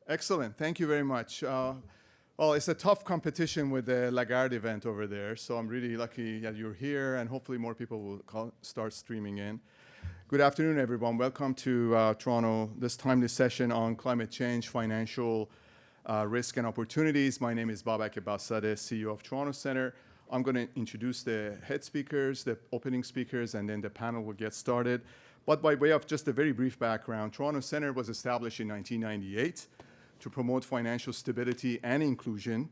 Excellent. Thank you very much. Well, it's a tough competition with the Lagarde event over there, so I'm really lucky that you're here, and hopefully more people will start streaming in. Good afternoon, everyone. Welcome to Toronto, this timely session on climate change, financial risk and opportunities. My name is Babak Bassadeh, CEO of Toronto Centre. I'm going to introduce the head speakers, the opening speakers, and then the panel will get started. But by way of just a very brief background, Toronto Centre was established in 1998 to promote financial stability and inclusion.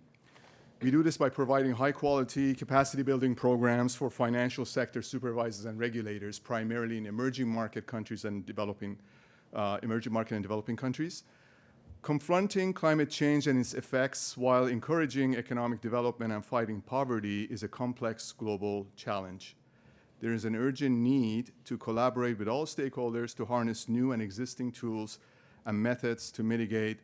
We do this by providing high-quality capacity-building programs for financial sector supervisors and regulators, primarily in emerging market and developing countries. Confronting climate change and its effects while encouraging economic development and fighting poverty is a complex global challenge. There is an urgent need to collaborate with all stakeholders to harness new and existing tools and methods to mitigate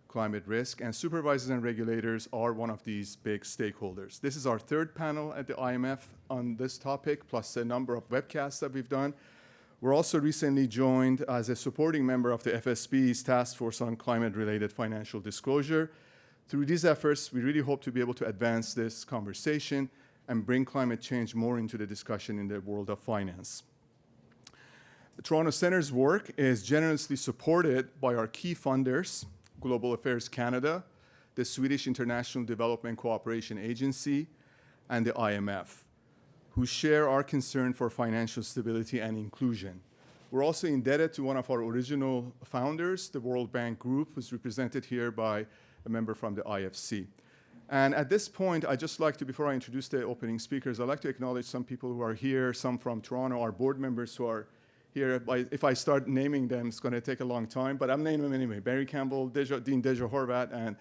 climate risk, and supervisors and regulators are one of these big stakeholders. This is our third panel at the IMF on this topic, plus a number of webcasts that we've done. We're also recently joined as a supporting member of the FSB's Task Force on Climate-Related Financial Disclosure. Through these efforts, we really hope to be able to advance this conversation and bring climate change more into the discussion in the world of finance. The Toronto Centre's work is generously supported by our key funders, Global Affairs Canada, the Swedish International Development Cooperation Agency, and the IMF, who share our concern for financial stability and inclusion. We're also indebted to one of our original founders, the World Bank Group, who's represented here by a member from the IFC. And at this point, I'd just like to, before I introduce the opening speakers, I'd like to acknowledge some people who are here, some from Toronto, our board members who are here. If I start naming them, it's going to take a long time, but I'm naming them anyway. Barry Campbell, Dean Deja Horvat, and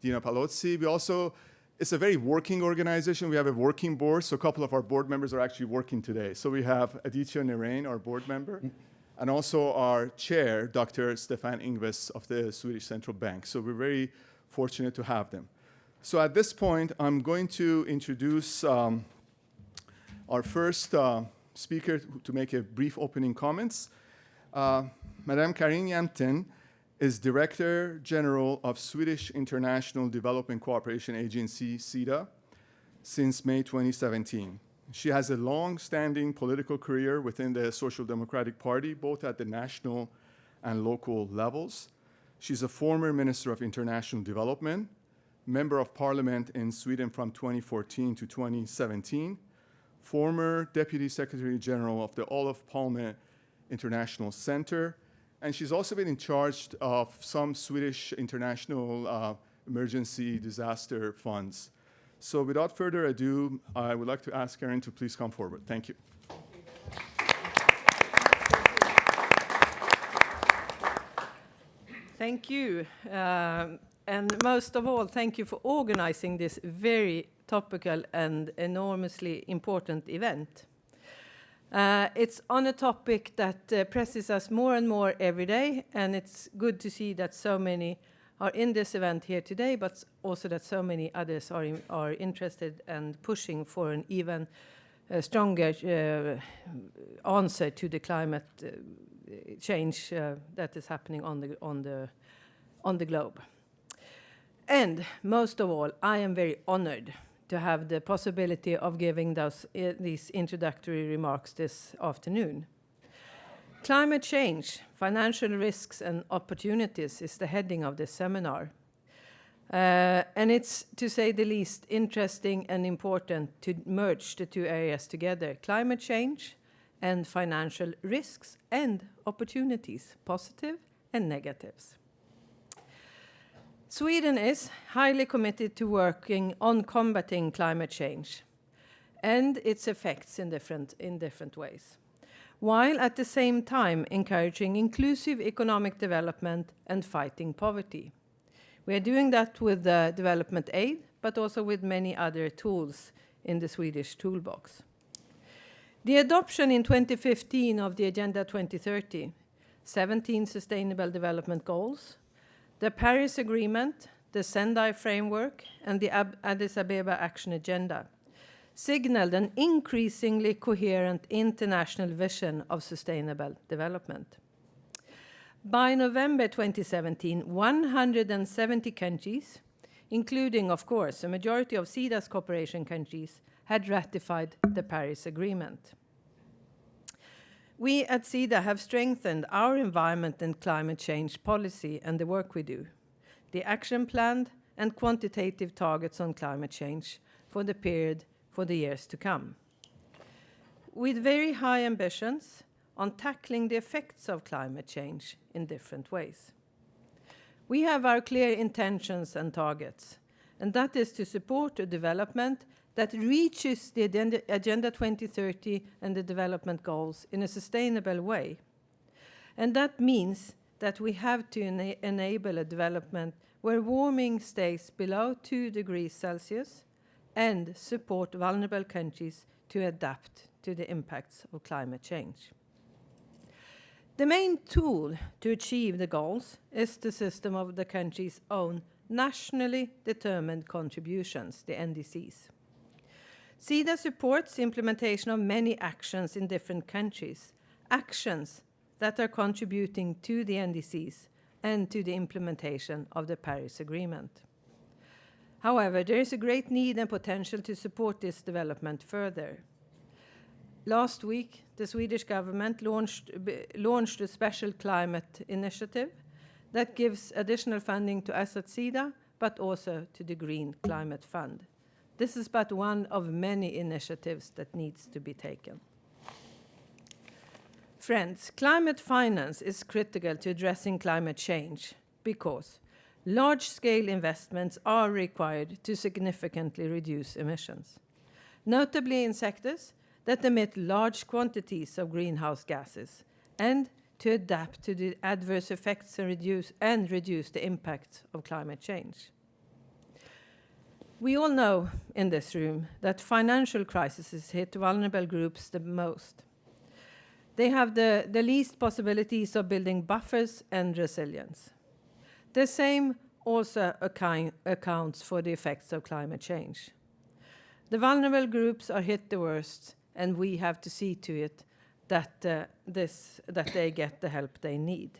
Dina Palozzi. We also, it's a very working organization. We have a working board, so a couple of our board members are actually working today. So we have Aditya Niren, our board member, and also our chair, Dr. Stefan Ingves of the Swedish Central Bank. So we're very fortunate to have them. So at this point, I'm going to introduce our first speaker to make a brief opening comments. Madame Karin Jämten is Director General of Swedish International Development Cooperation Agency, SIDA, since May 2017. She has a long-standing political career within the Social Democratic Party, both at the national and local levels. She's a former Minister of International Development, Member of Parliament in Sweden from 2014 to 2017, former Deputy Secretary General of the Olof Palme International Center, and she's also been in charge of some Swedish international emergency disaster funds. So without further ado, I would like to ask Karin to please come forward. Thank you. Thank you. And most of all, thank you for organizing this very topical and enormously important event. It's on a topic that presses us more and more every day, and it's good to see that so many are in this event here today, but also that so many others are interested and pushing for an even stronger answer to the climate change that is happening on the globe. And most of all, I am very honored to have the possibility of giving these introductory remarks this afternoon. Climate change, financial risks and opportunities is the heading of this seminar. And it's, to say the least, interesting and important to merge the two areas together, climate change and financial risks and opportunities, positive and negatives. Sweden is highly committed to working on combating climate change and its effects in different ways, while at the same time encouraging inclusive economic development and fighting poverty. We are doing that with development aid, but also with many other tools in the Swedish toolbox. The adoption in 2015 of the Agenda 2030, 17 Sustainable Development Goals, the Paris Agreement, the Sendai Framework, and the Addis Ababa Action Agenda signaled an increasingly coherent international vision of sustainable development. By November 2017, 170 countries, including, of course, a majority of SIDA's cooperation countries, had ratified the Paris Agreement. We at SIDA have strengthened our environment and climate change policy and the work we do, the action plan and quantitative targets on climate change for the period for the years to come. With very high ambitions on tackling the effects of climate change in different ways. We have our clear intentions and targets, and that is to support a development that reaches the Agenda 2030 and the development goals in a sustainable way. And that means that we have to enable a development where warming stays below 2 degrees Celsius and support vulnerable countries to adapt to the impacts of climate change. The main tool to achieve the goals is the system of the country's own nationally determined contributions, the NDCs. SIDA supports the implementation of many actions in different countries, actions that are contributing to the NDCs and to the implementation of the Paris Agreement. However, there is a great need and potential to support this development further. Last week, the Swedish government launched a special climate initiative that gives additional funding to us at SIDA, but also to the Green Climate Fund. This is but one of many initiatives that needs to be taken. Friends, climate finance is critical to addressing climate change because large-scale investments are required to significantly reduce emissions, notably in sectors that emit large quantities of greenhouse gases, and to adapt to the adverse effects and reduce the impact of climate change. We all know in this room that financial crises hit vulnerable groups the most. They have the least possibilities of building buffers and resilience. The same also accounts for the effects of climate change. The vulnerable groups are hit the worst, and we have to see to it that they get the help they need.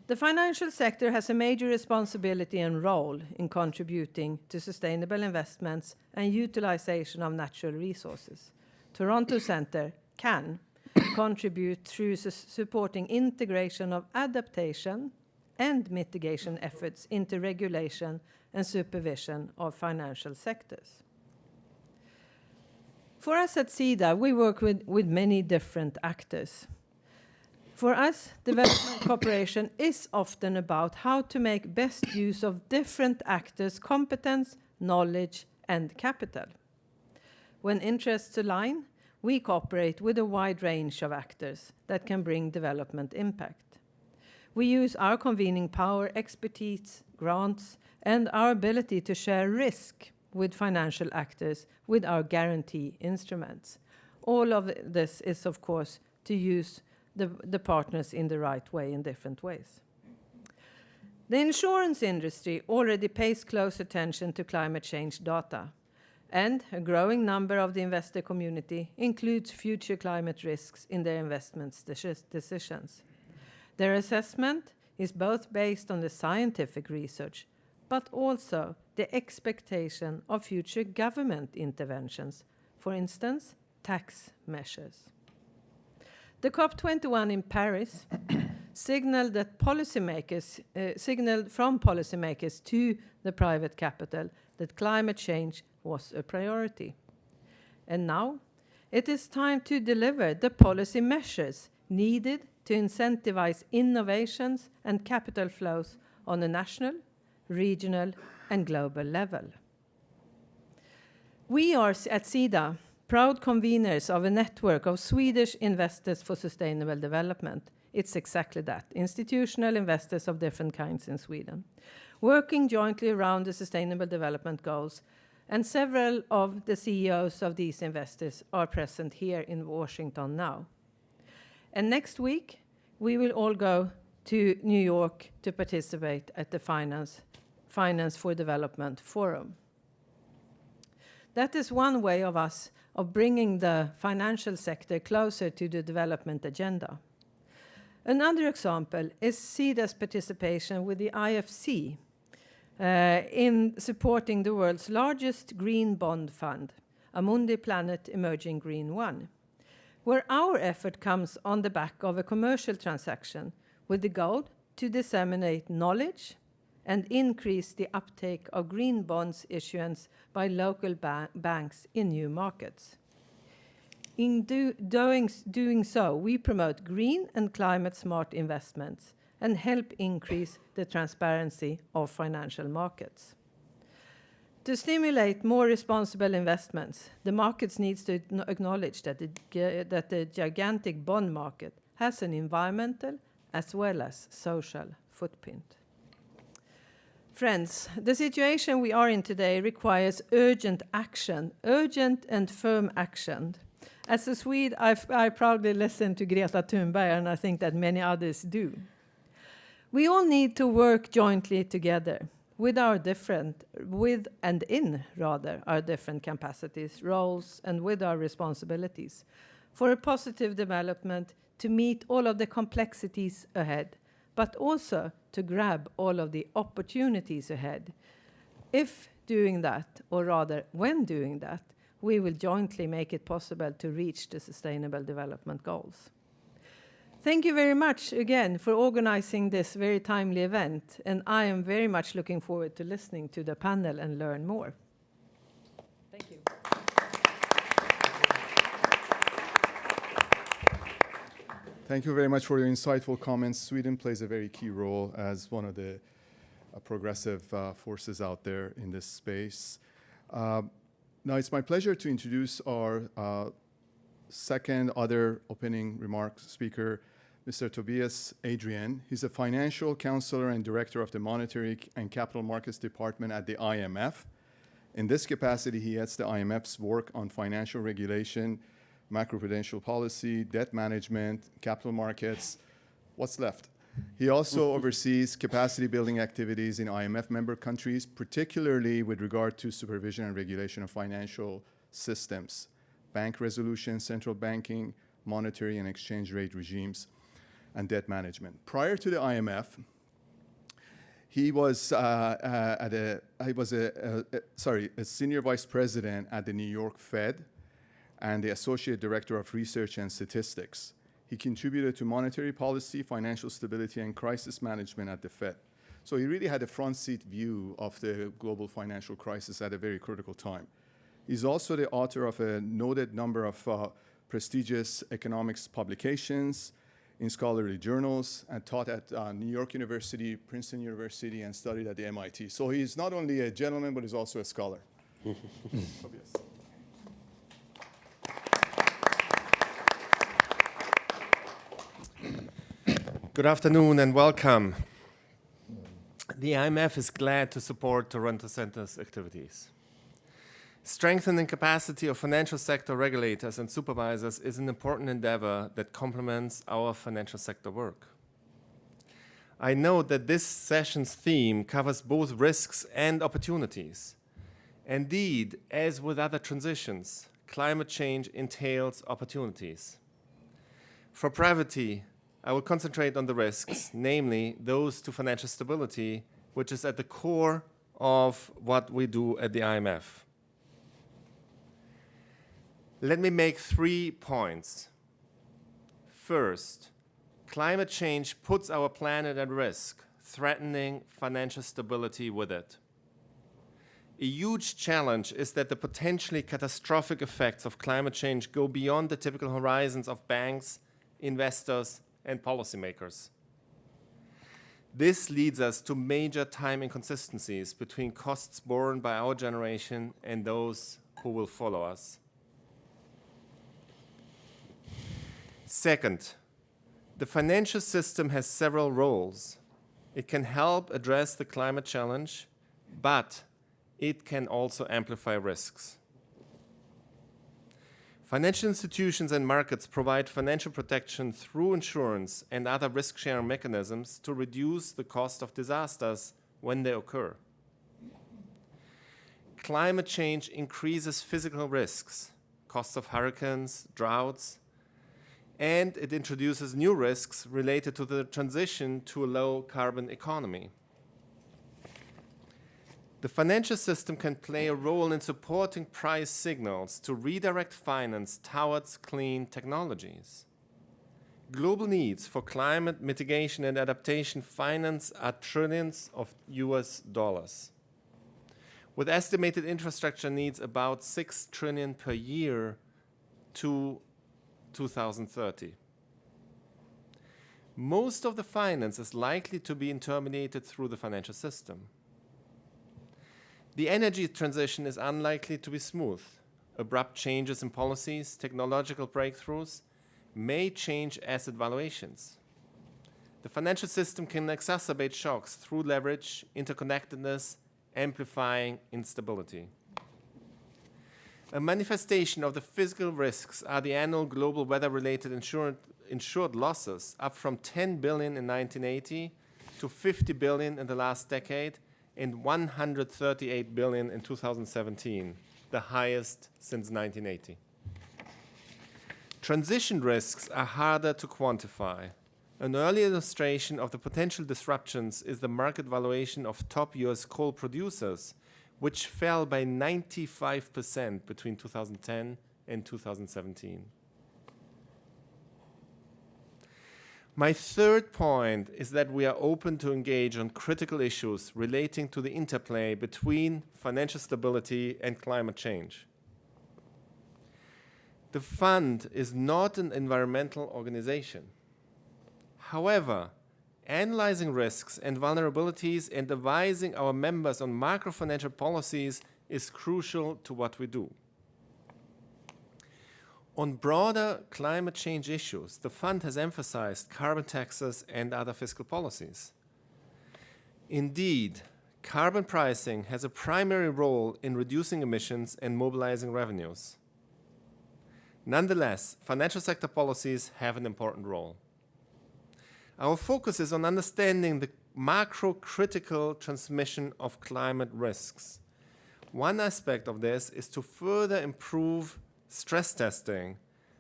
The financial sector has a major responsibility and role in contributing to sustainable investments and utilization of natural resources. Toronto Centre can contribute through supporting integration of adaptation and mitigation efforts into regulation and supervision of financial sectors. For us at SIDA, we work with many different actors. For us, development cooperation is often about how to make best use of different actors' competence, knowledge, and capital. When interests align, we cooperate with a wide range of actors that can bring development impact. We use our convening power, expertise, grants, and our ability to share risk with financial actors with our guarantee instruments. All of this is, of course, to use the partners in the right way in different ways. The insurance industry already pays close attention to climate change data, and a growing number of the investor community includes future climate risks in their investment decisions. Their assessment is both based on the scientific research, but also the expectation of future government interventions, for instance, tax measures. The COP21 in Paris signaled from policymakers to the private capital that climate change was a priority. And now it is time to deliver the policy measures needed to incentivize innovations and capital flows on a national, regional, and global level. We are at SIDA proud conveners of a network of Swedish investors for sustainable development. It's exactly that, institutional investors of different kinds in Sweden, working jointly around the sustainable development goals, and several of the CEOs of these investors are present here in Washington now. And next week, we will all go to New York to participate at the Finance for Development Forum. That is one way of us of bringing the financial sector closer to the development agenda. Another example is SIDA's participation with the IFC in supporting the world's largest green bond fund, Amundi Planet Emerging Green 1, where our effort comes on the back of a commercial transaction with the goal to disseminate knowledge and increase the uptake of green bonds issuance by local banks in new markets. In doing so, we promote green and climate-smart investments and help increase the transparency of financial markets. To stimulate more responsible investments, the markets needs to acknowledge that the gigantic bond market has an environmental as well as social footprint. Friends, the situation we are in today requires urgent action, urgent and firm action. As a Swede, I proudly listen to Greta Thunberg, and I think that many others do. We all need to work jointly together with our different capacities, roles, and with our responsibilities for a positive development to meet all of the complexities ahead, but also to grab all of the opportunities ahead. If doing that, or rather when doing that, we will jointly make it possible to reach the Sustainable Development Goals. Thank you very much again for organizing this very timely event, and I am very much looking forward to listening to the panel and learn more. Thank you. Thank you very much for your insightful comments. Sweden plays a very key role as one of the progressive forces out there in this space. Now it's my pleasure to introduce our second other opening remarks speaker, Mr. Tobias Adrian. He's a financial counselor and director of the Monetary and Capital Markets Department at the IMF. In this capacity, he heads the IMF's work on financial regulation, macroprudential policy, debt management, capital markets. What's left? He also oversees capacity building activities in IMF member countries, particularly with regard to supervision and regulation of financial systems, bank resolution, central banking, monetary and exchange rate regimes, and debt management. Prior to the IMF, he was a senior vice president at the New York Fed and the associate director of research and statistics. He contributed to monetary policy, financial stability, and crisis management at the Fed. So he really had a front seat view of the global financial crisis at a very critical time. He's also the author of a noted number of prestigious economics publications in scholarly journals, and taught at New York University, Princeton University, and studied at the MIT. So he's not only a gentleman, but he's also a scholar. Tobias. Good afternoon and welcome. The IMF is glad to support Toronto Centre's activities. Strengthening capacity of financial sector regulators and supervisors is an important endeavor that complements our financial sector work. I note that this session's theme covers both risks and opportunities. Indeed, as with other transitions, climate change entails opportunities. For brevity, I will concentrate on the risks, namely those to financial stability, which is at the core of what we do at the IMF. Let me make 3 points. First, climate change puts our planet at risk, threatening financial stability with it. A huge challenge is that the potentially catastrophic effects of climate change go beyond the typical horizons of banks, investors, and policymakers. This leads us to major time inconsistencies between costs borne by our generation and those who will follow us. Second, the financial system has several roles. It can help address the climate challenge, but it can also amplify risks. Financial institutions and markets provide financial protection through insurance and other risk-sharing mechanisms to reduce the cost of disasters when they occur. Climate change increases physical risks, costs of hurricanes, droughts, and it introduces new risks related to the transition to a low-carbon economy. The financial system can play a role in supporting price signals to redirect finance towards clean technologies. Global needs for climate mitigation and adaptation finance are trillions of US dollars, with estimated infrastructure needs about 6 trillion per year to 2030. Most of the finance is likely to be intermediated through the financial system. The energy transition is unlikely to be smooth. Abrupt changes in policies, technological breakthroughs may change asset valuations. The financial system can exacerbate shocks through leverage, interconnectedness, amplifying instability. A manifestation of the physical risks are the annual global weather-related insured losses, up from 10 billion in 1980 to 50 billion in the last decade, and 138 billion in 2017, the highest since 1980. Transition risks are harder to quantify. An early illustration of the potential disruptions is the market valuation of top US coal producers, which fell by 95% between 2010 and 2017. My third point is that we are open to engage on critical issues relating to the interplay between financial stability and climate change. The fund is not an environmental organization. However, analyzing risks and vulnerabilities and advising our members on macro-financial policies is crucial to what we do. On broader climate change issues, the fund has emphasized carbon taxes and other fiscal policies. Indeed, carbon pricing has a primary role in reducing emissions and mobilizing revenues. Nonetheless, financial sector policies have an important role. Our focus is on understanding the macro-critical transmission of climate risks. One aspect of this is to further improve stress testing,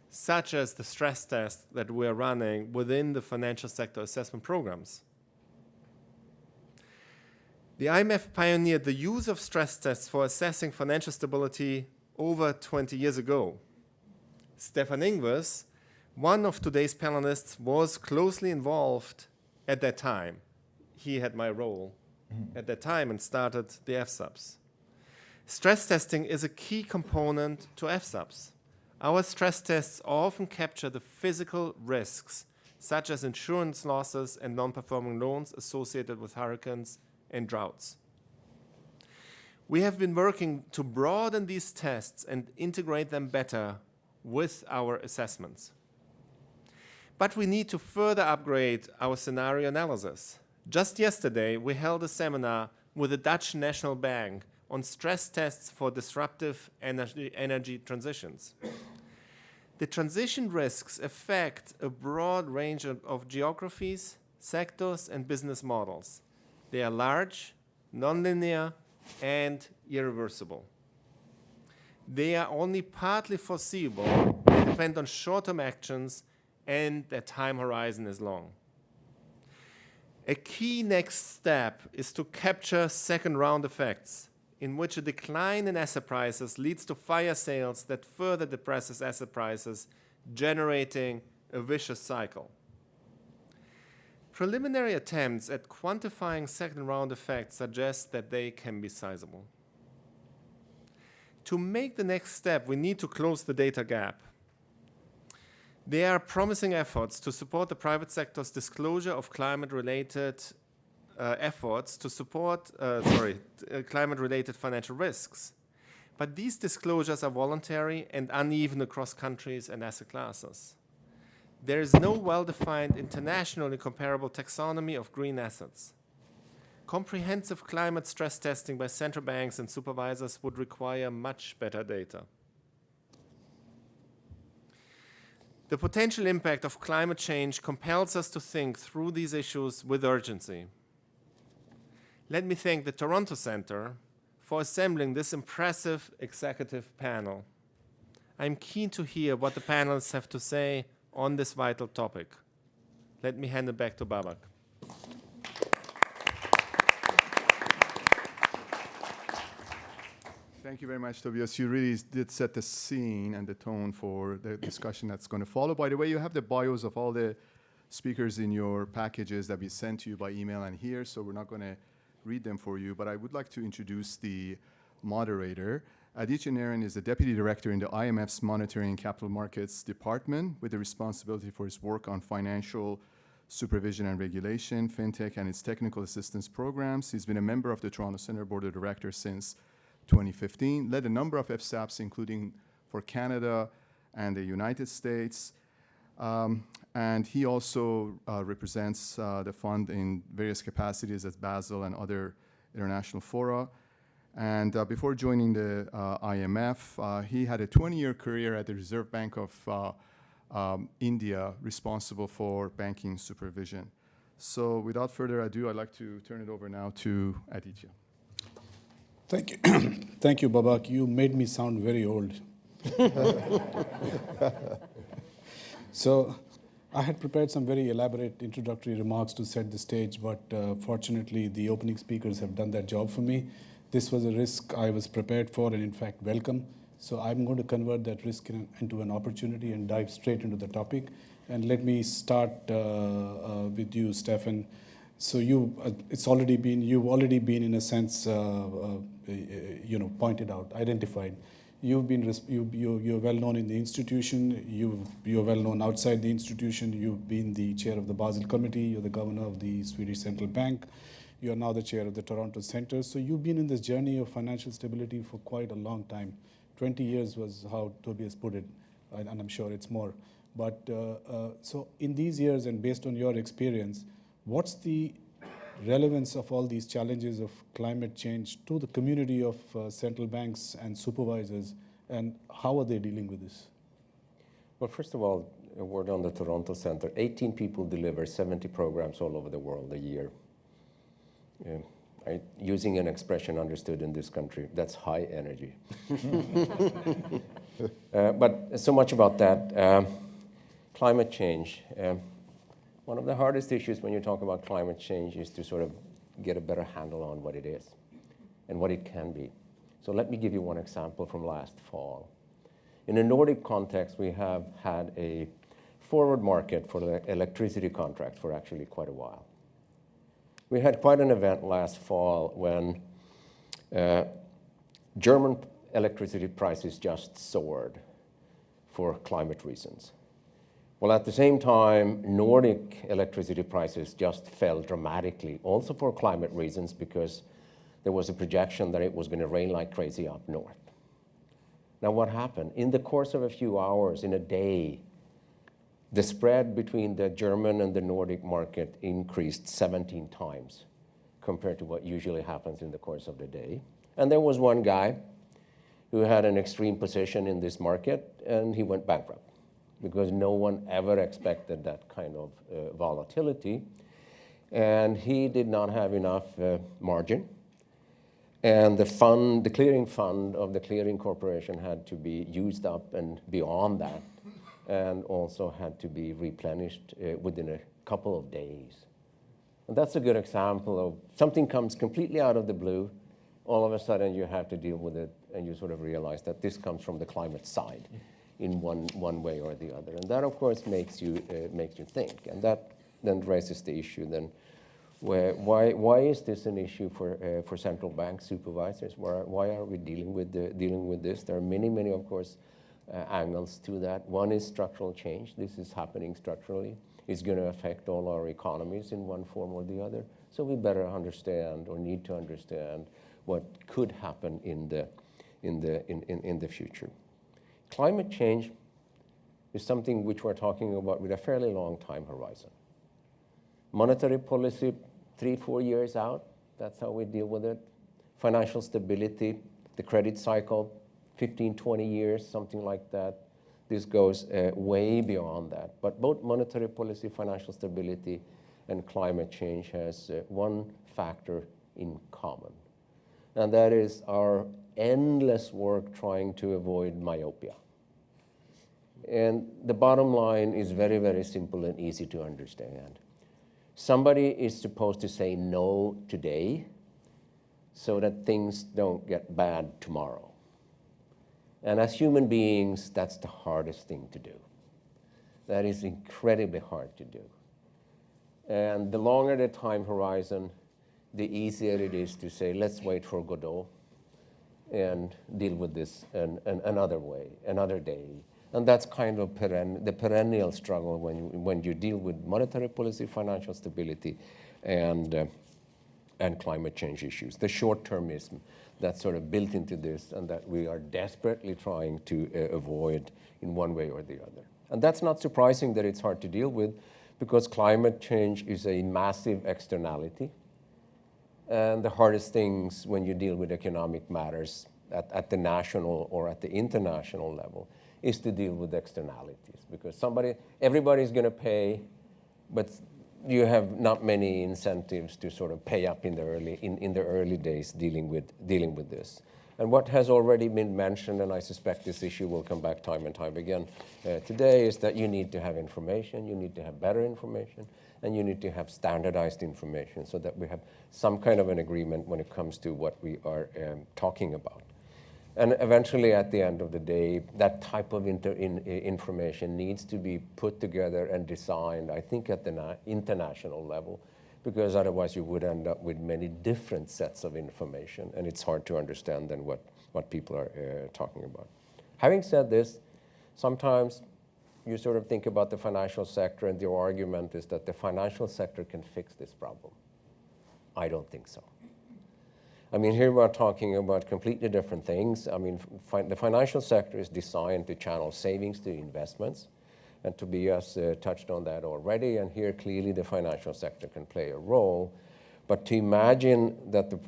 such as the stress test that we're running within the financial sector assessment programs. The IMF pioneered the use of stress tests for assessing financial stability over 20 years ago. Stefan Ingves, one of today's panelists, was closely involved at that time. He had my role at that time and started the FSUPs. Stress testing is a key component to FSUPs. Our stress tests often capture the physical risks, such as insurance losses and non-performing loans associated with hurricanes and droughts. We have been working to broaden these tests and integrate them better with our assessments. But we need to further upgrade our scenario analysis. Just yesterday, we held a seminar with the Dutch National Bank on stress tests for disruptive energy transitions. The transition risks affect a broad range of geographies, sectors, and business models. They are large, nonlinear, and irreversible. They are only partly foreseeable. They depend on short-term actions, and their time horizon is long. A key next step is to capture second-round effects, in which a decline in asset prices leads to fire sales that further depresses asset prices, generating a vicious cycle. Preliminary attempts at quantifying second-round effects suggest that they can be sizable. To make the next step, we need to close the data gap. There are promising efforts to support the private sector's disclosure of climate-related climate-related financial risks. But these disclosures are voluntary and uneven across countries and asset classes. There is no well-defined internationally comparable taxonomy of green assets. Comprehensive climate stress testing by central banks and supervisors would require much better data. The potential impact of climate change compels us to think through these issues with urgency. Let me thank the Toronto Centre for assembling this impressive executive panel. I'm keen to hear what the panelists have to say on this vital topic. Let me hand it back to Babak. Thank you very much, Tobias. You really did set the scene and the tone for the discussion that's going to follow. By the way, you have the bios of all the speakers in your packages that we sent to you by email and here, so we're not going to read them for you, but I would like to introduce the moderator. Aditya Niren is the Deputy Director in the IMF's Monetary and Capital Markets Department with the responsibility for his work on financial supervision and regulation, fintech, and its technical assistance programs. He's been a member of the Toronto Centre Board of Directors since 2015, led a number of FSAPs, including for Canada and the United States. And he also represents the fund in various capacities at Basel and other international fora. And before joining the IMF, he had a 20-year career at the Reserve Bank of India, responsible for banking supervision. So without further ado, I'd like to turn it over now to Aditya. Thank you. Thank you, Babak. You made me sound very old. So I had prepared some very elaborate introductory remarks to set the stage, but fortunately, the opening speakers have done that job for me. This was a risk I was prepared for and, in fact, welcome. So I'm going to convert that risk into an opportunity and dive straight into the topic. And let me start with you, Stefan. So you've already been in a sense, pointed out, identified. You're well known in the institution. You're well known outside the institution. You've been the chair of the Basel Committee. You're the governor of the Swedish Central Bank. You are now the chair of the Toronto Centre. So you've been in this journey of financial stability for quite a long time. 20 years was how Tobias put it, and I'm sure it's more. But so in these years and based on your experience, what's the relevance of all these challenges of climate change to the community of central banks and supervisors, and how are they dealing with this? Well, first of all, a word on the Toronto Centre. 18 people deliver 70 programs all over the world a year. Using an expression understood in this country, that's high energy. But so much about that. Climate change. One of the hardest issues when you talk about climate change is to sort of get a better handle on what it is and what it can be. So let me give you one example from last fall. In a Nordic context, we have had a forward market for the electricity contracts for actually quite a while. We had quite an event last fall when German electricity prices just soared for climate reasons. Well, at the same time, Nordic electricity prices just fell dramatically, also for climate reasons, because there was a projection that it was going to rain like crazy up north. Now, what happened? In the course of a few hours, in a day, the spread between the German and the Nordic market increased 17 times compared to what usually happens in the course of the day. And there was one guy who had an extreme position in this market, and he went bankrupt, because no one ever expected that kind of volatility. And he did not have enough margin. And the clearing fund of the clearing corporation had to be used up and beyond that, and also had to be replenished within a couple of days. And that's a good example of something comes completely out of the blue. All of a sudden you have to deal with it, and you sort of realize that this comes from the climate side in one way or the other. And that, of course, makes you think. And that then raises the issue then, why is this an issue for central bank supervisors? Why are we dealing with this? There are many, of course, angles to that. One is structural change. This is happening structurally. It's going to affect all our economies in one form or the other. So we better understand, or need to understand, what could happen in the future. Climate change is something which we're talking about with a fairly long time horizon. Monetary policy, 3-4 years out, that's how we deal with it. Financial stability, the credit cycle, 15-20 years, something like that. This goes way beyond that. But both monetary policy, financial stability, and climate change has one factor in common. And that is our endless work trying to avoid myopia. And the bottom line is very, very simple and easy to understand. Somebody is supposed to say no today so that things don't get bad tomorrow. And as human beings, that's the hardest thing to do. That is incredibly hard to do. And the longer the time horizon, the easier it is to say, let's wait for Godot and deal with this another way, another day. And that's kind of the perennial struggle when you deal with monetary policy, financial stability, and climate change issues. The short-termism that's sort of built into this and that we are desperately trying to avoid in one way or the other. And that's not surprising that it's hard to deal with, because climate change is a massive externality. And the hardest things when you deal with economic matters at the national or at the international level is to deal with externalities, because everybody's going to pay, but you have not many incentives to sort of pay up in the early days dealing with this. And what has already been mentioned, and I suspect this issue will come back time and time again today, is that you need to have information, you need to have better information, and you need to have standardized information so that we have some kind of an agreement when it comes to what we are talking about. And eventually, at the end of the day, that type of information needs to be put together and designed, I think, at the international level, because otherwise you would end up with many different sets of information, and it's hard to understand then what people are talking about. Having said this, sometimes you sort of think about the financial sector, and your argument is that the financial sector can fix this problem. I don't think so. I mean, here we're talking about completely different things. I mean, the financial sector is designed to channel savings to investments, and Tobias touched on that already, and here clearly the financial sector can play a role. But to imagine that the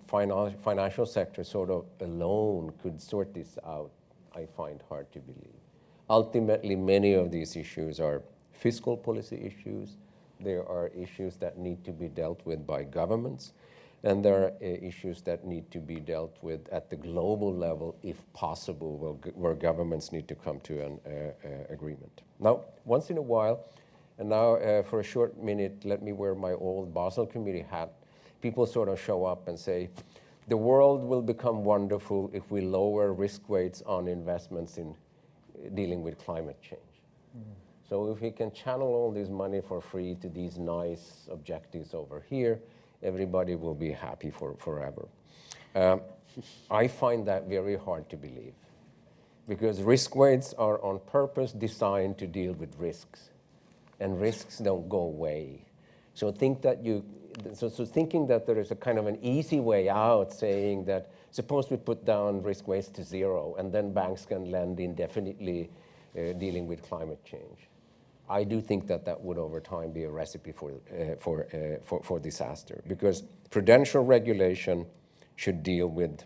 financial sector sort of alone could sort this out, I find hard to believe. Ultimately, many of these issues are fiscal policy issues. There are issues that need to be dealt with by governments. And there are issues that need to be dealt with at the global level, if possible, where governments need to come to an agreement. Now, once in a while, and now for a short minute, let me wear my old Basel Committee hat. People sort of show up and say, the world will become wonderful if we lower risk weights on investments in dealing with climate change. So if we can channel all this money for free to these nice objectives over here, everybody will be happy forever. I find that very hard to believe, because risk weights are on purpose designed to deal with risks, and risks don't go away. So thinking that there is a kind of an easy way out, saying that suppose we put down risk weights to zero, and then banks can lend indefinitely dealing with climate change. I do think that would over time be a recipe for disaster, because prudential regulation should deal with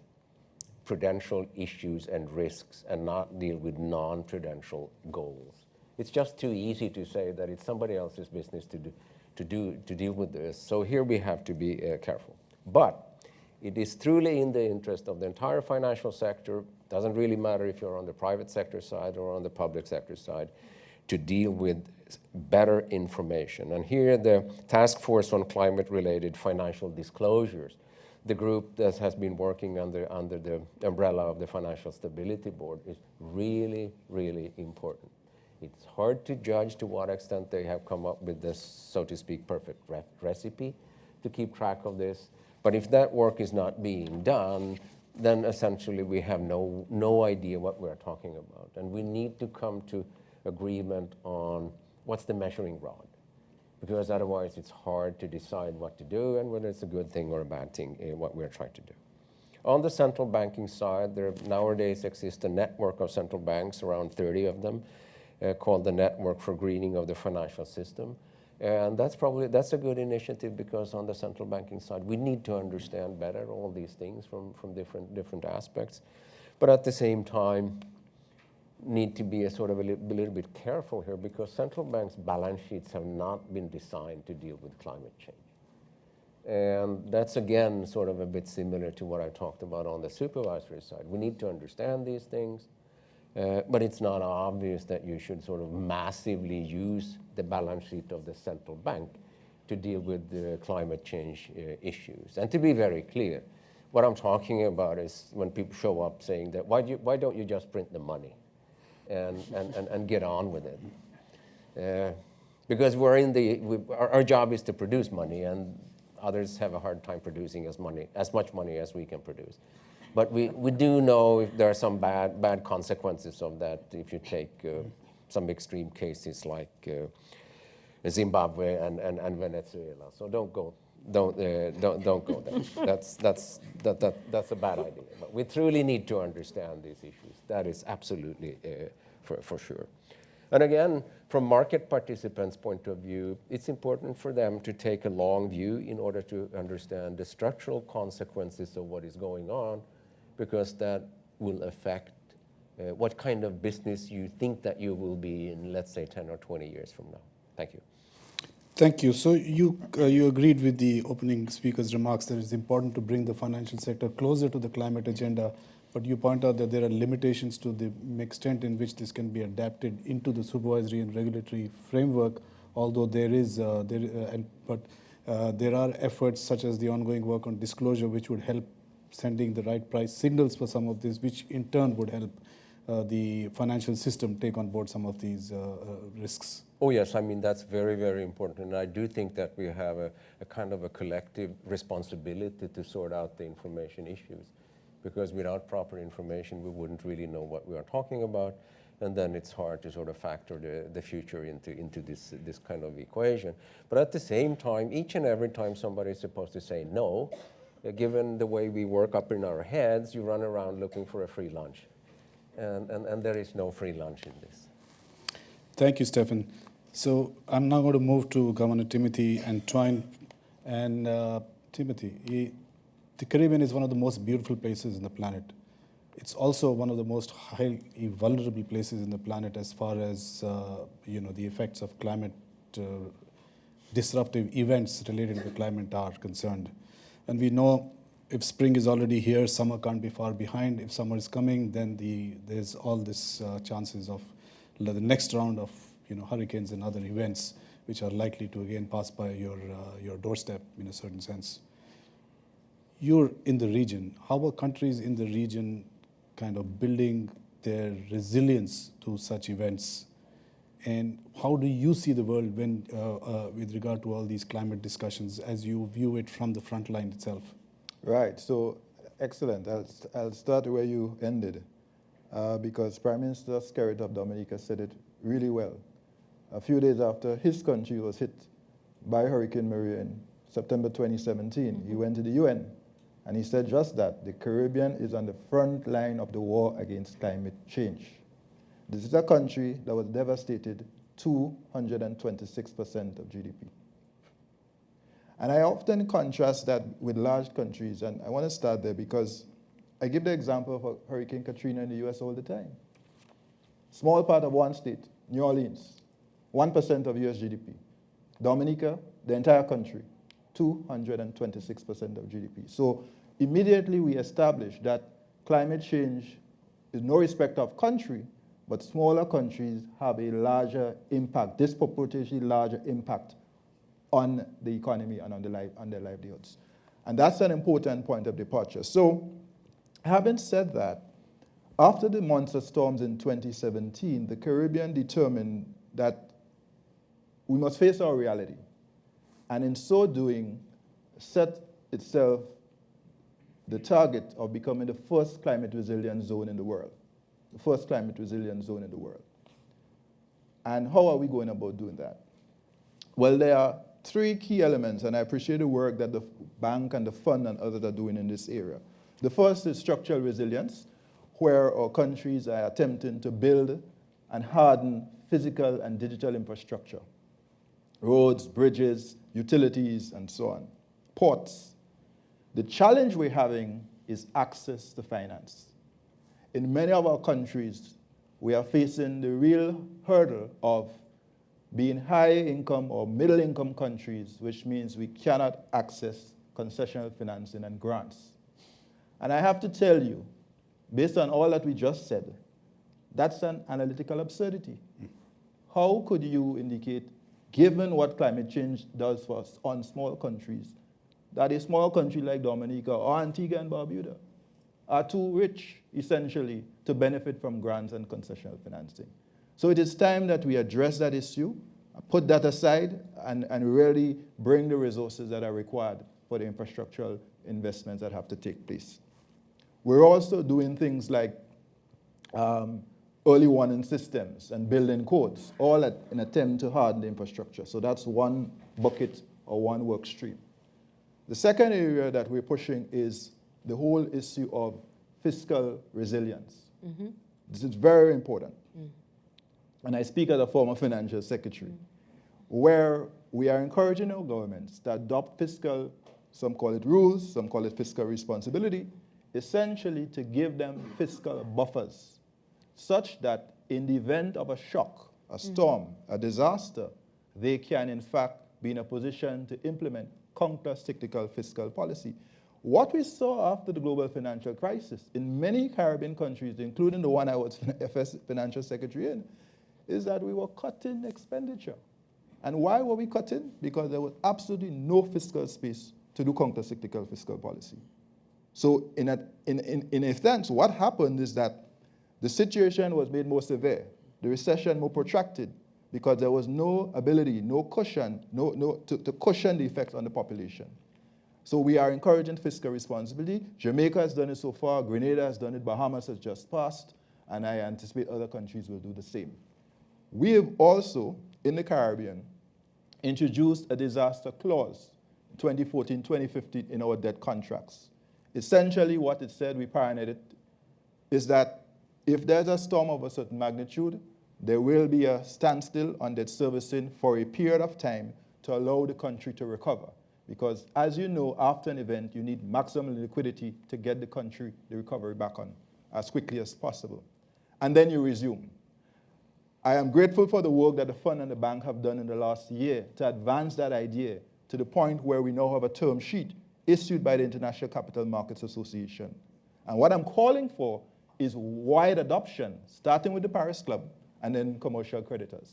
prudential issues and risks and not deal with non-prudential goals. It's just too easy to say that it's somebody else's business to deal with this. So here we have to be careful. But it is truly in the interest of the entire financial sector, doesn't really matter if you're on the private sector side or on the public sector side, to deal with better information. And here the Task Force on Climate-Related Financial Disclosures, the group that has been working under the umbrella of the Financial Stability Board, is really, really important. It's hard to judge to what extent they have come up with this, so to speak, perfect recipe to keep track of this. But if that work is not being done, then essentially we have no idea what we're talking about. And we need to come to agreement on what's the measuring rod, because otherwise it's hard to decide what to do and whether it's a good thing or a bad thing in what we're trying to do. On the central banking side, there nowadays exists a network of central banks, around 30 of them, called the Network for Greening of the Financial System. And that's a good initiative, because on the central banking side, we need to understand better all these things from different aspects. But at the same time, need to be a little bit careful here, because central banks' balance sheets have not been designed to deal with climate change. And that's, again, sort of a bit similar to what I talked about on the supervisory side. We need to understand these things, But it's not obvious that you should sort of massively use the balance sheet of the central bank to deal with the climate change issues. And to be very clear, what I'm talking about is when people show up saying that, why don't you just print the money and get on with it? Because our job is to produce money, and others have a hard time producing as much money as we can produce. But we do know if there are some bad consequences of that if you take some extreme cases like Zimbabwe and Venezuela. So don't go there. That's a bad idea. But we truly need to understand these issues. That is absolutely for sure. And again, from market participants' point of view, it's important for them to take a long view in order to understand the structural consequences of what is going on, because that will affect what kind of business you think that you will be in, let's say, 10 or 20 years from now. Thank you. Thank you. So you agreed with the opening speaker's remarks that it's important to bring the financial sector closer to the climate agenda, but you point out that there are limitations to the extent in which this can be adapted into the supervisory and regulatory framework, although there are efforts such as the ongoing work on disclosure which would help sending the right price signals for some of this, which in turn would help the financial system take on board some of these risks. Oh yes, I mean, that's very, very important. And I do think that we have a kind of a collective responsibility to sort out the information issues. Because without proper information, we wouldn't really know what we are talking about. And then it's hard to sort of factor the future into this kind of equation. But at the same time, each and every time somebody is supposed to say no, given the way we work up in our heads, you run around looking for a free lunch. And there is no free lunch in this. Thank you, Stefan. So I'm now going to move to Governor Timothy and Twine. And Timothy, the Caribbean is one of the most beautiful places on the planet. It's also one of the most highly vulnerable places in the planet as far as the effects of climate disruptive events related to the climate are concerned. And we know if spring is already here, summer can't be far behind. If summer is coming, then there's all this chances of the next round of hurricanes and other events which are likely to again pass by your doorstep in a certain sense. You're in the region. How are countries in the region kind of building their resilience to such events? And how do you see the world when, with regard to all these climate discussions as you view it from the front line itself? Right, so excellent. I'll start where you ended because Prime Minister Skerritt of Dominica said it really well. A few days after his country was hit by Hurricane Maria in September 2017, he went to the UN and he said just that. The Caribbean is on the front line of the war against climate change. This is a country that was devastated 226% of GDP. And I often contrast that with large countries, and I want to start there because I give the example of Hurricane Katrina in the US all the time. Small part of one state, New Orleans, 1% of US GDP. Dominica, the entire country, 226% of GDP. So immediately we establish that climate change is no respect of country, but smaller countries have a larger impact, disproportionately larger impact on the economy and on their livelihoods. And that's an important point of departure. So having said that, after the monster storms in 2017, the Caribbean determined that we must face our reality. And in so doing, set itself the target of becoming the first climate resilient zone in the world. The first climate resilient zone in the world. And how are we going about doing that? Well, there are three key elements, and I appreciate the work that the bank and the fund and others are doing in this area. The first is structural resilience, where our countries are attempting to build and harden physical and digital infrastructure. Roads, bridges, utilities, and so on. Ports. The challenge we're having is access to finance. In many of our countries, we are facing the real hurdle of being high-income or middle-income countries, which means we cannot access concessional financing and grants. And I have to tell you, based on all that we just said, That's an analytical absurdity. How could you indicate, given what climate change does for us on small countries, that a small country like Dominica or Antigua and Barbuda are too rich, essentially, to benefit from grants and concessional financing? So it is time that we address that issue, put that aside, and really bring the resources that are required for the infrastructural investments that have to take place. We're also doing things like early warning systems and building codes, all in an attempt to harden the infrastructure. So that's one bucket or one work stream. The second area that we're pushing is the whole issue of fiscal resilience. Mm-hmm. This is very important. Mm. And I speak as a former financial secretary, where we are encouraging our governments to adopt fiscal, some call it rules, some call it fiscal responsibility, essentially to give them fiscal buffers, such that in the event of a shock, a storm, a disaster, they can in fact be in a position to implement counter-cyclical fiscal policy. What we saw after the global financial crisis in many Caribbean countries, including the one I was financial secretary in, is that we were cutting expenditure. And why were we cutting? Because there was absolutely no fiscal space to do counter-cyclical fiscal policy. So in a sense, what happened is that the situation was made more severe, the recession more protracted, because there was no ability, no cushion, to cushion the effects on the population. So we are encouraging fiscal responsibility. Jamaica has done it so far, Grenada has done it, Bahamas has just passed, and I anticipate other countries will do the same. We have also, in the Caribbean, introduced a disaster clause, 2014, 2015, in our debt contracts. Essentially what it said, we pioneered it, is that if there's a storm of a certain magnitude, there will be a standstill on debt servicing for a period of time to allow the country to recover. Because as you know, after an event, you need maximum liquidity to get the country, the recovery back on as quickly as possible. And then you resume. I am grateful for the work that the fund and the bank have done in the last year to advance that idea to the point where we now have a term sheet issued by the International Capital Markets Association. And what I'm calling for is wide adoption, starting with the Paris Club and then commercial creditors.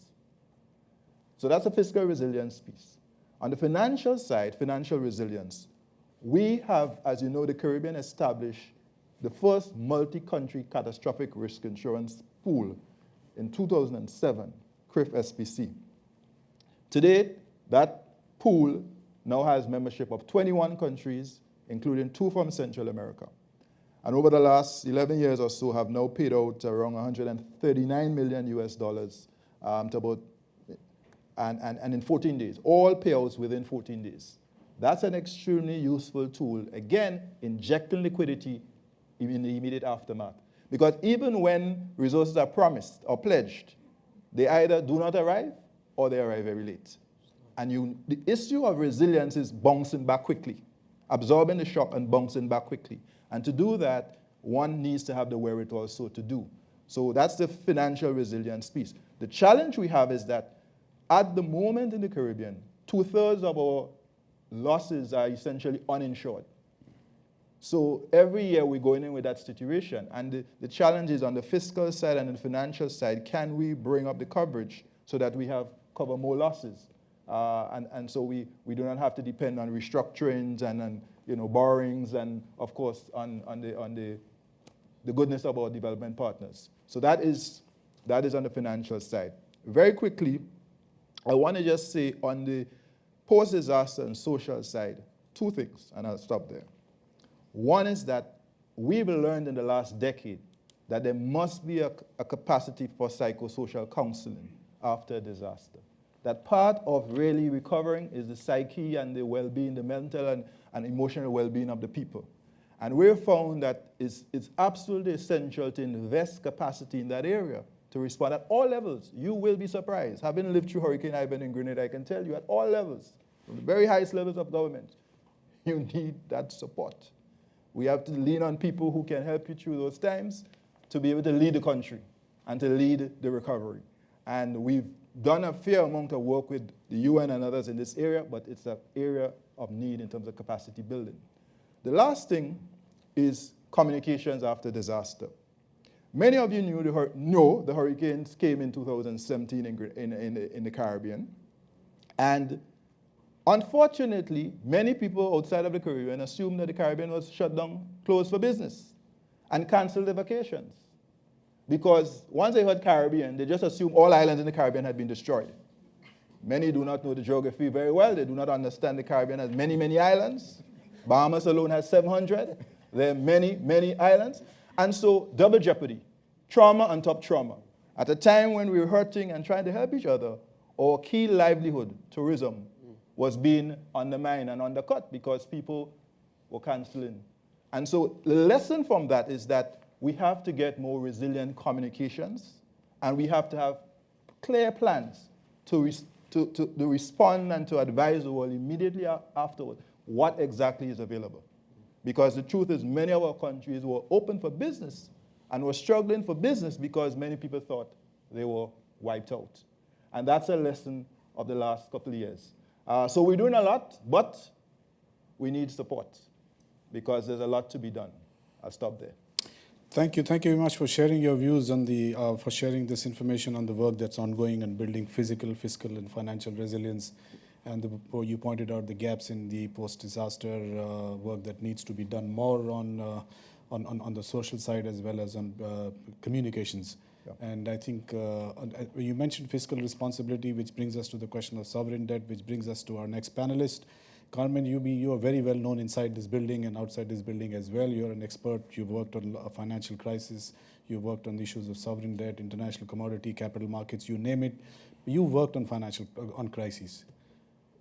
So that's a fiscal resilience piece. On the financial side, financial resilience, we have, as you know, the Caribbean established the first multi-country catastrophic risk insurance pool in 2007, CRIF SPC. Today, that pool now has membership of 21 countries, including 2 from Central America. And over the last 11 years or so have now paid out around $139 million to about, and in 14 days, all payouts within 14 days. That's an extremely useful tool, again, injecting liquidity in the immediate aftermath. Because even when resources are promised or pledged, they either do not arrive or they arrive very late. And the issue of resilience is bouncing back quickly, absorbing the shock and bouncing back quickly. And to do that, one needs to have the wherewithal so to do. So that's the financial resilience piece. The challenge we have is that at the moment in the Caribbean, 2/3 of our losses are essentially uninsured. So every year we're going in with that situation. And the challenge is on the fiscal side and the financial side, can we bring up the coverage so that we cover more losses? And so we do not have to depend on restructurings and borrowings and, of course, on the goodness of our development partners. So that is on the financial side. Very quickly, I want to just say on the post-disaster and social side, 2 things, and I'll stop there. One is that we've learned in the last decade that there must be a capacity for psychosocial counseling after a disaster. That part of really recovering is the psyche and the well-being, the mental and emotional well-being of the people. And we've found that it's absolutely essential to invest capacity in that area to respond at all levels. You will be surprised. Having lived through Hurricane Ivan in Grenada, I can tell you at all levels, from the very highest levels of government, you need that support. We have to lean on people who can help you through those times to be able to lead the country and to lead the recovery. And we've done a fair amount of work with the UN and others in this area, but it's an area of need in terms of capacity building. The last thing is communications after disaster. Many of you know the hurricanes came in 2017 in the Caribbean. And unfortunately, many people outside of the Caribbean assumed that the Caribbean was shut down, closed for business, and canceled their vacations. Because once they heard Caribbean, they just assumed all islands in the Caribbean had been destroyed. Many do not know the geography very well. They do not understand the Caribbean has many, many islands. Bahamas alone has 700. There are many, many islands. And so, double jeopardy, trauma on top trauma. At a time when we were hurting and trying to help each other, our key livelihood, tourism, was being undermined and undercut because people were canceling. And so the lesson from that is that we have to get more resilient communications, and we have to have clear plans to respond and to advise the world immediately afterward what exactly is available. Because the truth is many of our countries were open for business and were struggling for business because many people thought they were wiped out. And that's a lesson of the last couple of years. So we're doing a lot, but we need support because there's a lot to be done. I'll stop there. Thank you very much for sharing your views on for sharing this information on the work that's ongoing and building physical, fiscal, and financial resilience. And you pointed out the gaps in the post-disaster work that needs to be done more on the social side as well as on communications. Yeah. And I think you mentioned fiscal responsibility, which brings us to the question of sovereign debt, which brings us to our next panelist. Carmen, you are very well known inside this building and outside this building as well. You're an expert. You've worked on a financial crisis. You've worked on the issues of sovereign debt, international commodity, capital markets, you name it. You've worked on crises.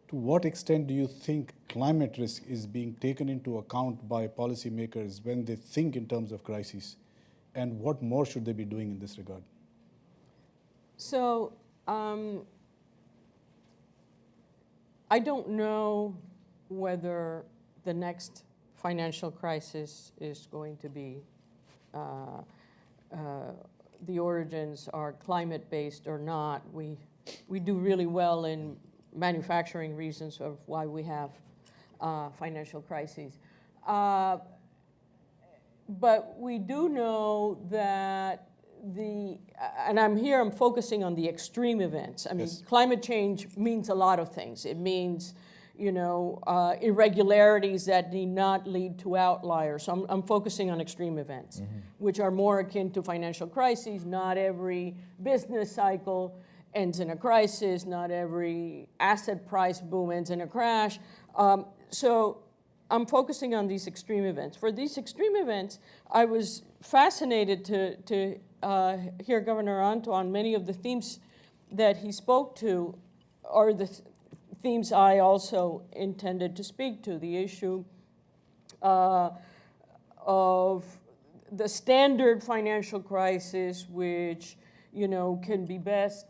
To what extent do you think climate risk is being taken into account by policymakers when they think in terms of crises? And what more should they be doing in this regard? So I don't know whether the next financial crisis is going to be, the origins are climate-based or not. We do really well in manufacturing reasons of why we have financial crises. But we do know that and I'm focusing on the extreme events. I mean, yes. Climate change means a lot of things. It means, irregularities that need not lead to outliers. So I'm focusing on extreme events, which are more akin to financial crises. Not every business cycle ends in a crisis. Not every asset price boom ends in a crash. So I'm focusing on these extreme events. For these extreme events, I was fascinated to hear Governor Antoine. Many of the themes that he spoke to are the themes I also intended to speak to. The issue of the standard financial crisis, which can be best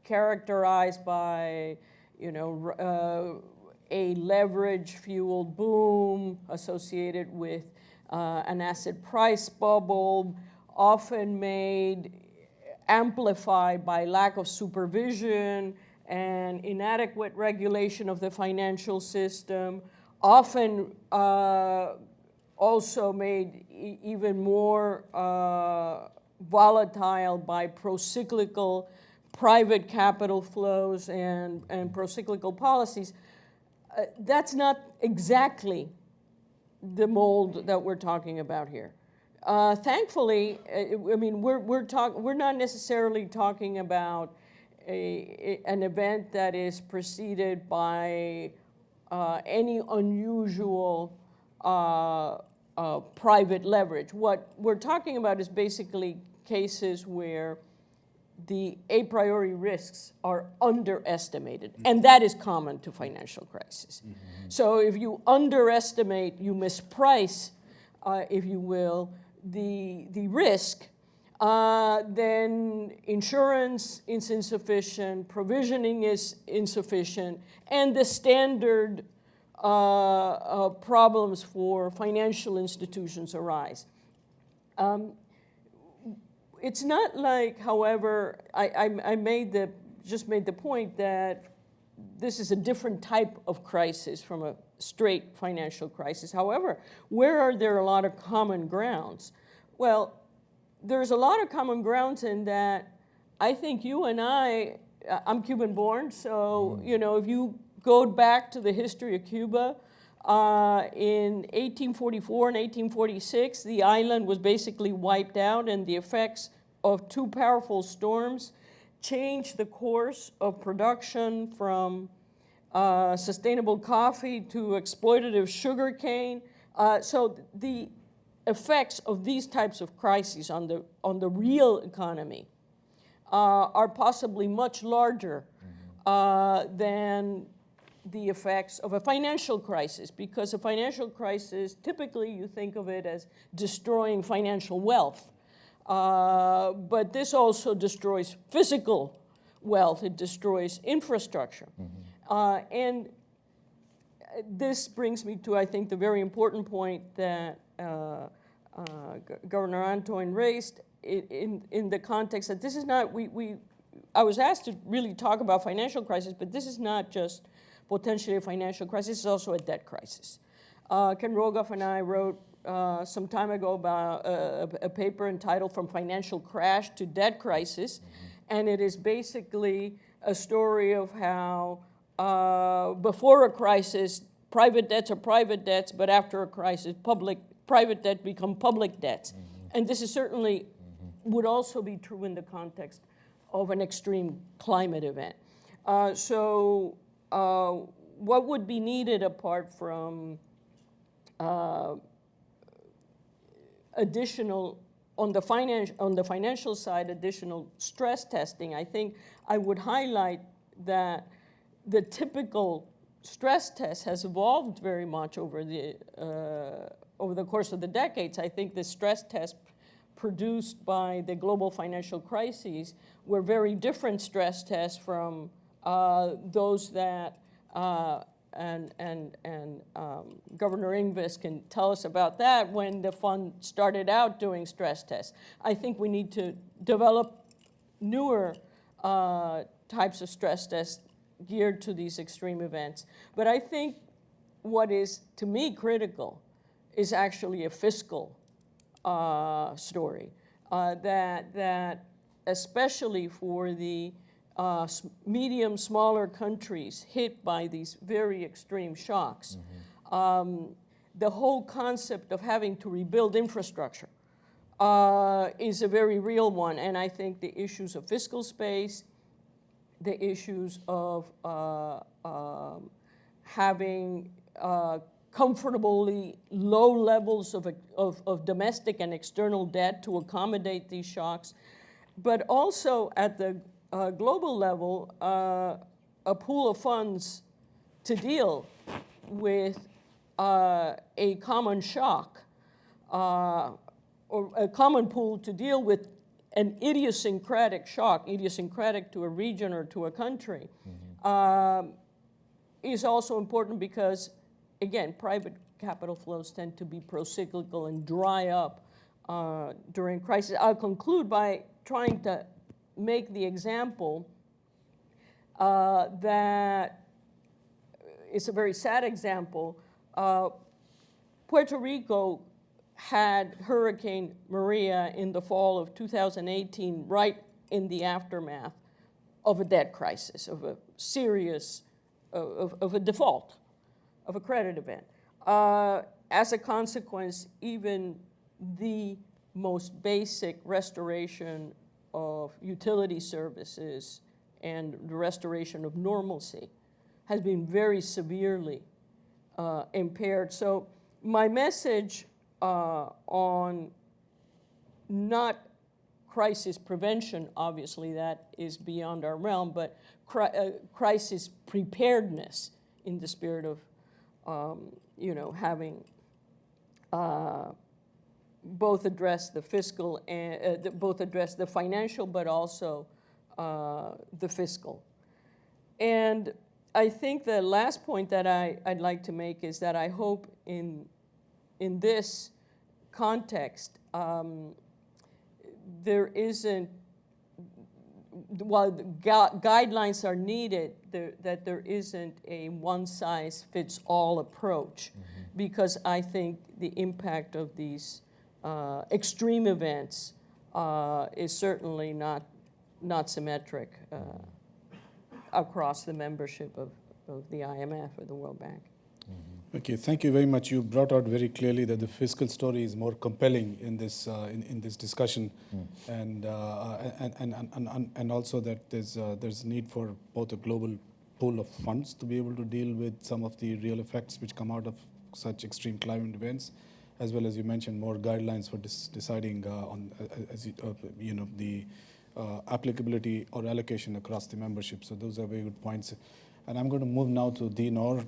characterized by a leverage-fueled boom associated with an asset price bubble, often amplified by lack of supervision and inadequate regulation of the financial system, often also made even more volatile by pro-cyclical private capital flows and pro-cyclical policies. That's not exactly the mold that we're talking about here. Thankfully, we're not necessarily talking about an event that is preceded by any unusual private leverage. What we're talking about is basically cases where the a priori risks are underestimated, and that is common to financial crisis. So if you underestimate, you misprice, if you will, the risk, then insurance is insufficient, provisioning is insufficient, and the standard problems for financial institutions arise. It's not like, however, I just made the point that this is a different type of crisis from a straight financial crisis. However, where are there a lot of common grounds? Well, there's a lot of common grounds in that. I think you and I'm Cuban born, so if you go back to the history of Cuba, in 1844 and 1846, the island was basically wiped out, and the effects of two powerful storms changed the course of production from sustainable coffee to exploitative sugarcane. So the effects of these types of crises on the real economy are possibly much larger than the effects of a financial crisis, because a financial crisis, typically you think of it as destroying financial wealth. But this also destroys physical wealth. It destroys infrastructure. And this brings me to, I think, the very important point that Governor Antoine raised in the context that this is not, I was asked to really talk about financial crisis, but this is not just potentially a financial crisis, it's also a debt crisis. Ken Rogoff and I wrote some time ago about a paper entitled From Financial Crash to Debt Crisis, and it is basically a story of how before a crisis, private debts are private debts, but after a crisis, private debt become public debts. And this is certainly would also be true in the context of an extreme climate event. So what would be needed apart from additional, on the financial side, additional stress testing? I think I would highlight that the typical stress test has evolved very much over the course of the decades. I think the stress tests produced by the global financial crises were very different stress tests from those that, and Governor Ingves can tell us about that, when the fund started out doing stress tests. I think we need to develop newer types of stress tests geared to these extreme events. But I think what is, to me, critical is actually a fiscal story, that especially for the medium, smaller countries hit by these very extreme shocks, the whole concept of having to rebuild infrastructure is a very real one. And I think the issues of fiscal space, the issues of having comfortably low levels of domestic and external debt to accommodate these shocks, but also at the global level, a pool of funds to deal with a common shock, or a common pool to deal with an idiosyncratic shock, idiosyncratic to a region or to a country, is also important because, again, private capital flows tend to be procyclical and dry up during crisis. I'll conclude by trying to make the example that it's a very sad example. Puerto Rico had Hurricane Maria in the fall of 2018, right in the aftermath of a debt crisis, of a serious, of a default, of a credit event. As a consequence, even the most basic restoration of utility services and the restoration of normalcy has been very severely impaired. So my message on not crisis prevention, obviously that is beyond our realm, but crisis preparedness in the spirit of having both address the fiscal and both address the financial, but also the fiscal. And I think the last point that I'd like to make is that I hope in this context, there isn't, while guidelines are needed, that there isn't a one-size-fits-all approach, because I think the impact of these extreme events is certainly not symmetric across the membership of the IMF or the World Bank. Okay, thank you very much. You brought out very clearly that the fiscal story is more compelling in this discussion, and also that there's need for both a global pool of funds to be able to deal with some of the real effects which come out of such extreme climate events, as well as you mentioned more guidelines for deciding on the applicability or allocation across the membership. So those are very good points, and I'm going to move now to Dean Orr.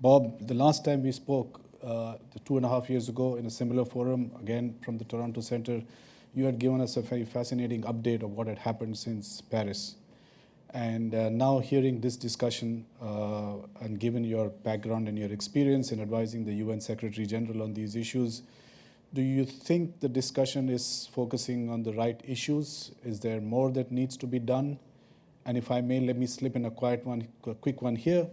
Bob, the last time we spoke, 2.5 years ago in a similar forum, again from the Toronto Centre, you had given us a very fascinating update of what had happened since Paris. And now hearing this discussion, and given your background and your experience in advising the UN Secretary General on these issues, do you think the discussion is focusing on the right issues? Is there more that needs to be done? And if I may, let me slip in a quick one here.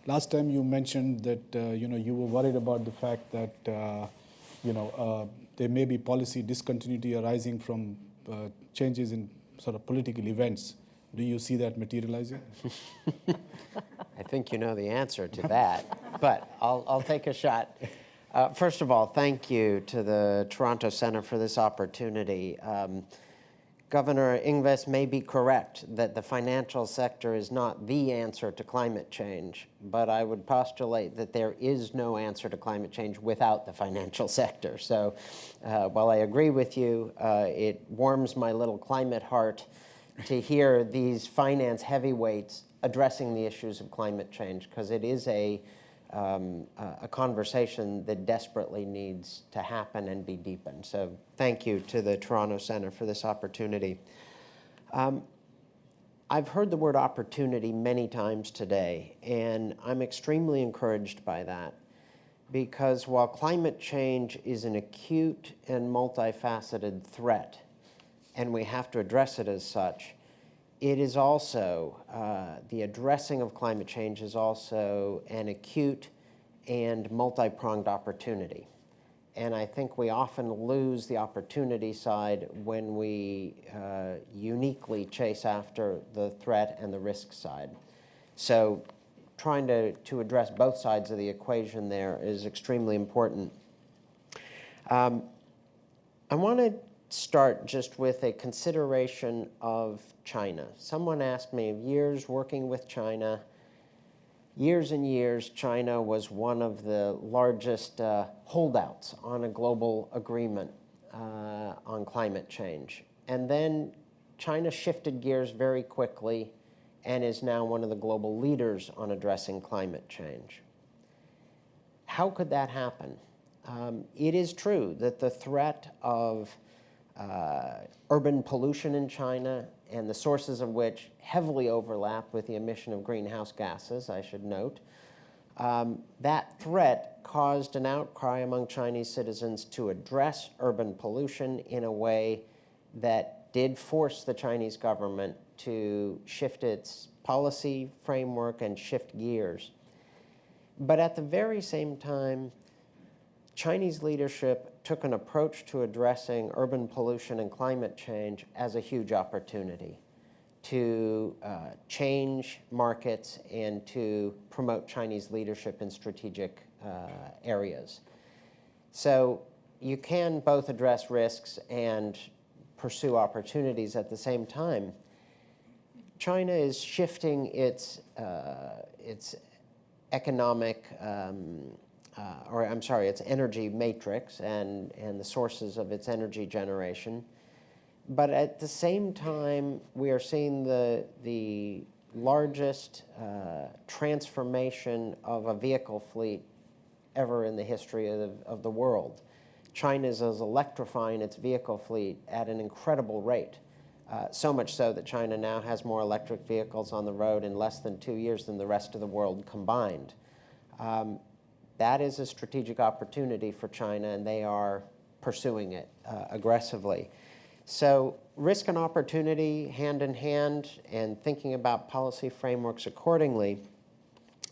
Last time you mentioned that you were worried about the fact that there may be policy discontinuity arising from changes in sort of political events. Do you see that materializing? I think you know the answer to that, but I'll take a shot. First of all, thank you to the Toronto Centre for this opportunity. Governor Ingves may be correct that the financial sector is not the answer to climate change, but I would postulate that there is no answer to climate change without the financial sector. So while I agree with you, it warms my little climate heart to hear these finance heavyweights addressing the issues of climate change, because it is a conversation that desperately needs to happen and be deepened. So thank you to the Toronto Centre for this opportunity. I've heard the word opportunity many times today, and I'm extremely encouraged by that, because while climate change is an acute and multifaceted threat, and we have to address it as such, it is also, the addressing of climate change is also an acute and multi-pronged opportunity. And I think we often lose the opportunity side when we uniquely chase after the threat and the risk side. So trying to address both sides of the equation there is extremely important. I want to start just with a consideration of China. Someone asked me, of years working with China, years and years, China was one of the largest holdouts on a global agreement on climate change. And then China shifted gears very quickly and is now one of the global leaders on addressing climate change. How could that happen? It is true that the threat of urban pollution in China, and the sources of which heavily overlap with the emission of greenhouse gases, I should note, that threat caused an outcry among Chinese citizens to address urban pollution in a way that did force the Chinese government to shift its policy framework and shift gears. But at the very same time, Chinese leadership took an approach to addressing urban pollution and climate change as a huge opportunity to change markets and to promote Chinese leadership in strategic areas. So you can both address risks and pursue opportunities at the same time. China is shifting its economic its energy matrix and the sources of its energy generation. But at the same time, we are seeing the largest transformation of a vehicle fleet ever in the history of the world. China is electrifying its vehicle fleet at an incredible rate, so much so that China now has more electric vehicles on the road in less than 2 years than the rest of the world combined. That is a strategic opportunity for China, and they are pursuing it aggressively. So risk and opportunity hand in hand, and thinking about policy frameworks accordingly.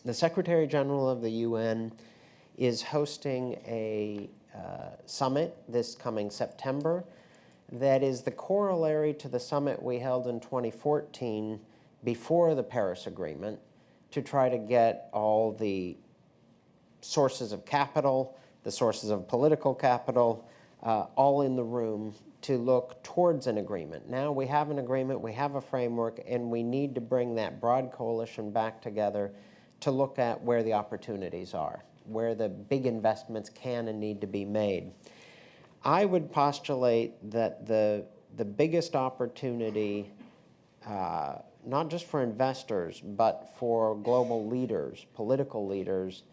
The Secretary General of the UN is hosting a summit this coming September that is the corollary to the summit we held in 2014 before the Paris Agreement to try to get all the sources of capital, the sources of political capital, all in the room to look towards an agreement. Now we have an agreement, we have a framework, and we need to bring that broad coalition back together to look at where the opportunities are, where the big investments can and need to be made. I would postulate that the biggest opportunity, not just for investors, but for global leaders, political leaders,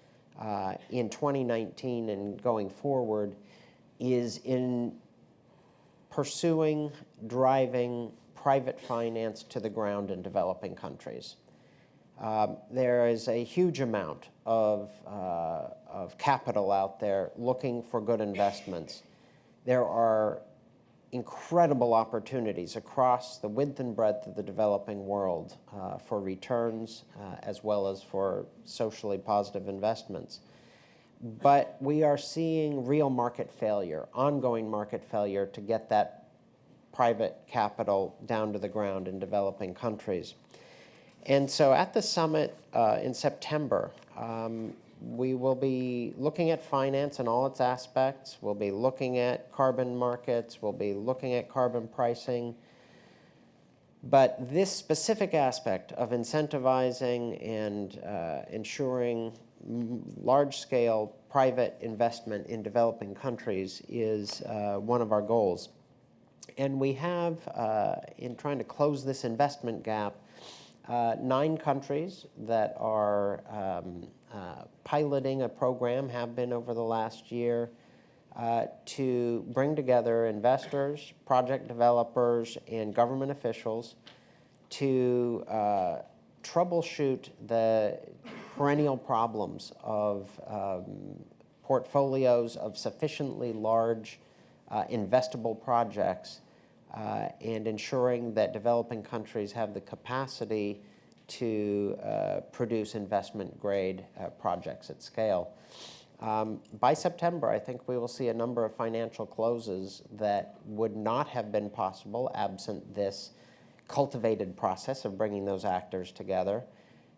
in 2019 and going forward, is in pursuing, driving private finance to the ground in developing countries. There is a huge amount of capital out there looking for good investments. There are incredible opportunities across the width and breadth of the developing world for returns as well as for socially positive investments. But we are seeing real market failure, ongoing market failure to get that private capital down to the ground in developing countries. And so at the summit in September, we will be looking at finance in all its aspects. We'll be looking at carbon markets. We'll be looking at carbon pricing. But this specific aspect of incentivizing and ensuring large-scale private investment in developing countries is one of our goals. And we have, in trying to close this investment gap, 9 countries that are piloting a program, have been over the last year, to bring together investors, project developers, and government officials to troubleshoot the perennial problems of portfolios of sufficiently large investable projects and ensuring that developing countries have the capacity to produce investment-grade projects at scale. By September, I think we will see a number of financial closes that would not have been possible absent this cultivated process of bringing those actors together.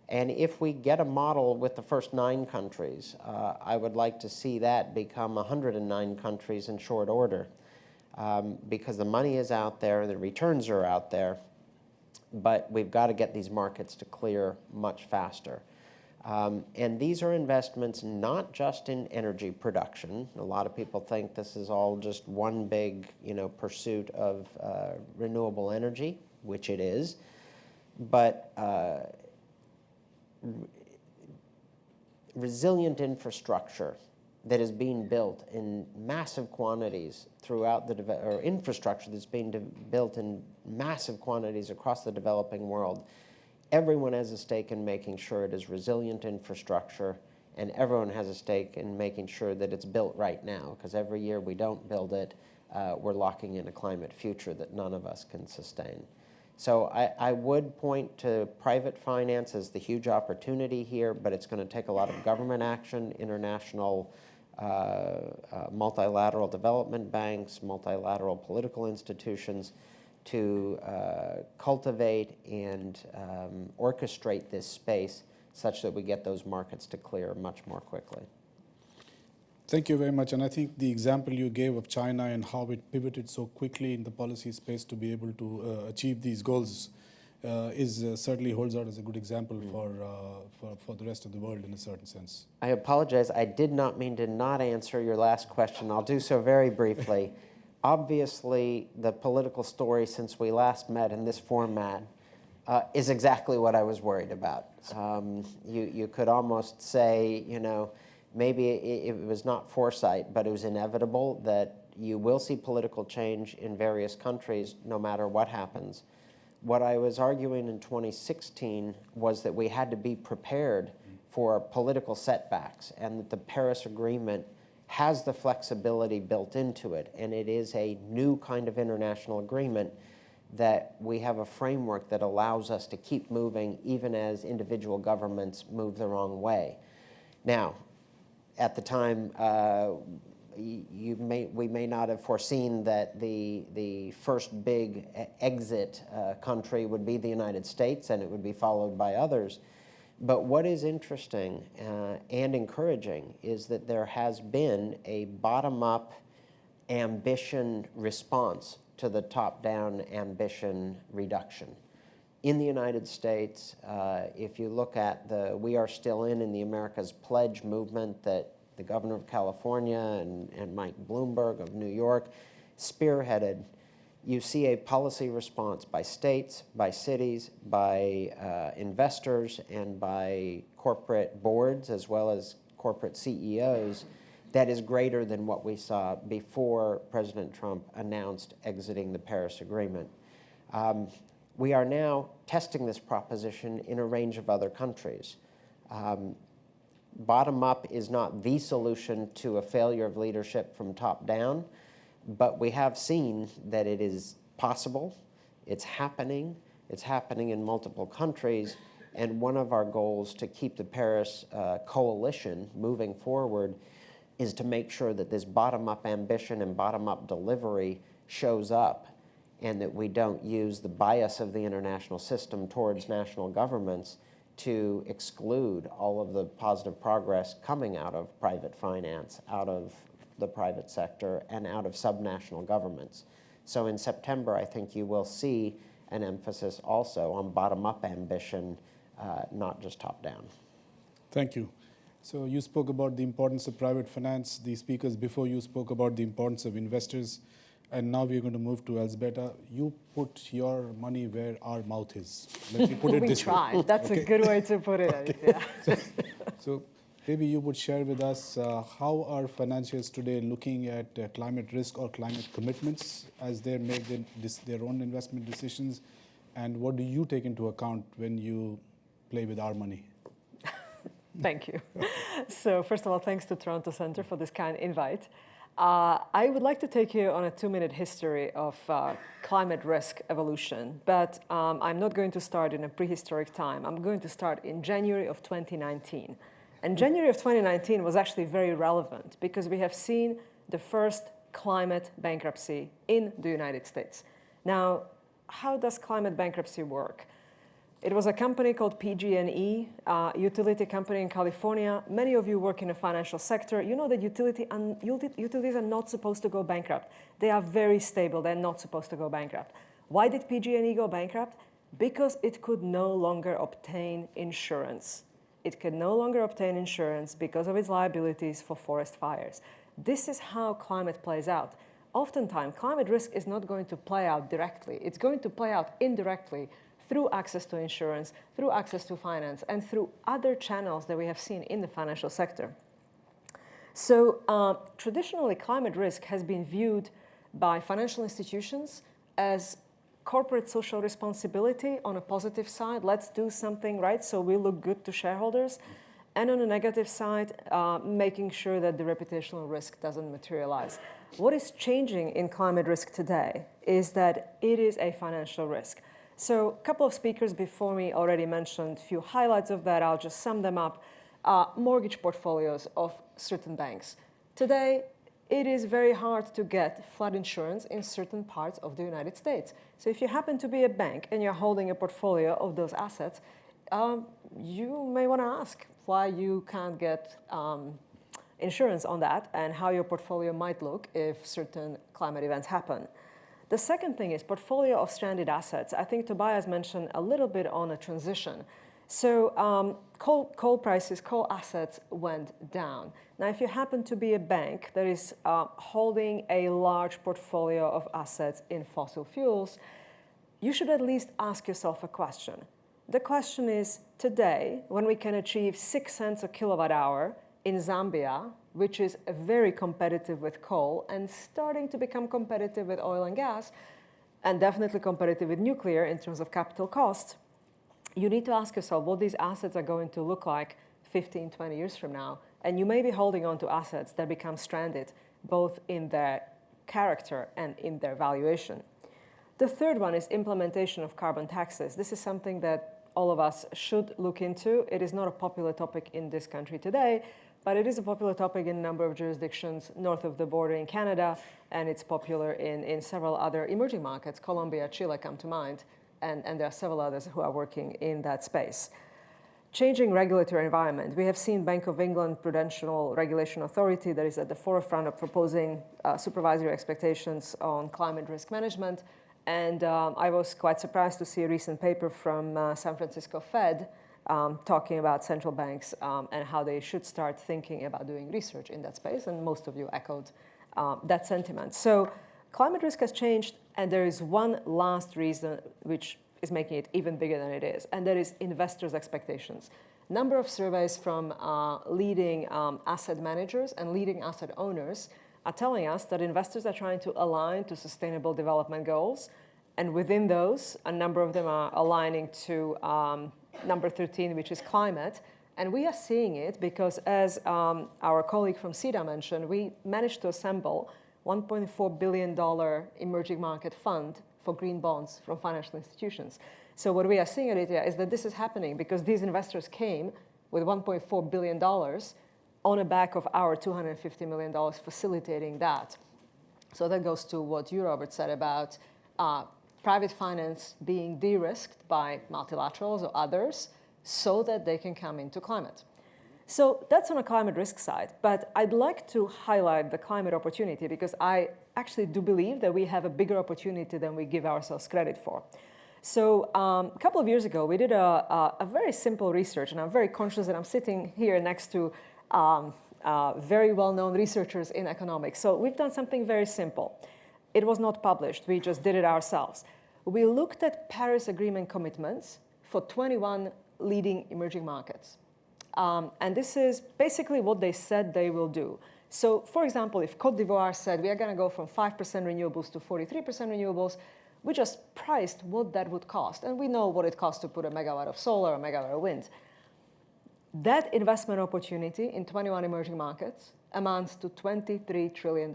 And if we get a model with the first 9 countries, I would like to see that become 109 countries in short order, because the money is out there, the returns are out there, but we've got to get these markets to clear much faster. And these are investments not just in energy production. A lot of people think this is all just one big, pursuit of renewable energy, which it is, but resilient infrastructure that is being built in massive quantities throughout or infrastructure that's being built in massive quantities across the developing world. Everyone has a stake in making sure it is resilient infrastructure, and everyone has a stake in making sure that it's built right now, because every year we don't build it, we're locking in a climate future that none of us can sustain. So I would point to private finance as the huge opportunity here, but it's going to take a lot of government action, international multilateral development banks, multilateral political institutions to cultivate and orchestrate this space such that we get those markets to clear much more quickly. Thank you very much. And I think the example you gave of China and how it pivoted so quickly in the policy space to be able to achieve these goals certainly holds out as a good example for the rest of the world in a certain sense. I apologize. I did not mean to not answer your last question. I'll do so very briefly. Obviously, the political story since we last met in this format is exactly what I was worried about. You could almost say, maybe it was not foresight, but it was inevitable that you will see political change in various countries no matter what happens. What I was arguing in 2016 was that we had to be prepared for political setbacks, and that the Paris Agreement has the flexibility built into it, and it is a new kind of international agreement that we have a framework that allows us to keep moving even as individual governments move the wrong way. Now, at the time, we may not have foreseen that the first big exit country would be the United States, and it would be followed by others. But what is interesting and encouraging is that there has been a bottom-up ambition response to the top-down ambition reduction. In the United States, if you look at the We Are Still In the America's Pledge movement that the governor of California and Mike Bloomberg of New York spearheaded, you see a policy response by states, by cities, by investors, and by corporate boards, as well as corporate CEOs, that is greater than what we saw before President Trump announced exiting the Paris Agreement. We are now testing this proposition in a range of other countries. Bottom-up is not the solution to a failure of leadership from top down, but we have seen that it is possible, it's happening in multiple countries, and one of our goals to keep the Paris coalition moving forward is to make sure that this bottom-up ambition and bottom-up delivery shows up, and that we don't use the bias of the international system towards national governments to exclude all of the positive progress coming out of private finance, out of the private sector, and out of subnational governments. So in September, I think you will see an emphasis also on bottom-up ambition, not just top-down. Thank you. So you spoke about the importance of private finance. The speakers before you spoke about the importance of investors. And now we're going to move to Elzbieta. You put your money where our mouth is. Let me put it this way. We tried. That's a good way to put it, Aditya. So maybe you would share with us how are financiers today looking at climate risk or climate commitments as they make their own investment decisions, and what do you take into account when you play with our money? Thank you. So first of all, thanks to Toronto Centre for this kind invite. I would like to take you on a 2-minute history of climate risk evolution, but I'm not going to start in a prehistoric time. I'm going to start in January of 2019. And January of 2019 was actually very relevant because we have seen the first climate bankruptcy in the United States. Now, how does climate bankruptcy work? It was a company called PG&E, a utility company in California. Many of you work in the financial sector. You know that utilities are not supposed to go bankrupt. They are very stable. They're not supposed to go bankrupt. Why did PG&E go bankrupt? Because it could no longer obtain insurance. It could no longer obtain insurance because of its liabilities for forest fires. This is how climate plays out. Oftentimes, climate risk is not going to play out directly. It's going to play out indirectly through access to insurance, through access to finance, and through other channels that we have seen in the financial sector. So traditionally, climate risk has been viewed by financial institutions as corporate social responsibility on a positive side. Let's do something right so we look good to shareholders. And on a negative side, making sure that the reputational risk doesn't materialize. What is changing in climate risk today is that it is a financial risk. So a couple of speakers before me already mentioned a few highlights of that. I'll just sum them up. Mortgage portfolios of certain banks. Today, it is very hard to get flood insurance in certain parts of the United States. So if you happen to be a bank and you're holding a portfolio of those assets, you may want to ask why you can't get insurance on that and how your portfolio might look if certain climate events happen. The second thing is portfolio of stranded assets. I think Tobias mentioned a little bit on a transition. So coal prices, coal assets went down. Now, if you happen to be a bank that is holding a large portfolio of assets in fossil fuels, you should at least ask yourself a question. The question is, today, when we can achieve 6 cents a kilowatt hour in Zambia, which is very competitive with coal and starting to become competitive with oil and gas, and definitely competitive with nuclear in terms of capital cost, you need to ask yourself what these assets are going to look like 15, 20 years from now. And you may be holding on to assets that become stranded, both in their character and in their valuation. The third one is implementation of carbon taxes. This is something that all of us should look into. It is not a popular topic in this country today, but it is a popular topic in a number of jurisdictions north of the border in Canada, and it's popular in several other emerging markets. Colombia, Chile come to mind, and there are several others who are working in that space. Changing regulatory environment. We have seen Bank of England Prudential Regulation Authority that is at the forefront of proposing supervisory expectations on climate risk management. And I was quite surprised to see a recent paper from San Francisco Fed talking about central banks and how they should start thinking about doing research in that space. And most of you echoed that sentiment. So climate risk has changed, and there is one last reason which is making it even bigger than it is, and that is investors' expectations. Number of surveys from leading asset managers and leading asset owners are telling us that investors are trying to align to sustainable development goals, and within those, a number of them are aligning to number 13, which is climate. And we are seeing it because, as our colleague from CEDA mentioned, we managed to assemble $1.4 billion emerging market fund for green bonds from financial institutions. So what we are seeing, Aditya, is that this is happening because these investors came with $1.4 billion on the back of our $250 million facilitating that. So that goes to what you, Robert, said about private finance being de-risked by multilaterals or others so that they can come into climate. So that's on a climate risk side, but I'd like to highlight the climate opportunity because I actually do believe that we have a bigger opportunity than we give ourselves credit for. So a couple of years ago, we did a very simple research, and I'm very conscious that I'm sitting here next to very well-known researchers in economics. So we've done something very simple. It was not published. We just did it ourselves. We looked at Paris Agreement commitments for 21 leading emerging markets. And this is basically what they said they will do. So, for example, if Côte d'Ivoire said we are going to go from 5% renewables to 43% renewables, we just priced what that would cost. And we know what it costs to put a megawatt of solar, a megawatt of wind. That investment opportunity in 21 emerging markets amounts to $23 trillion.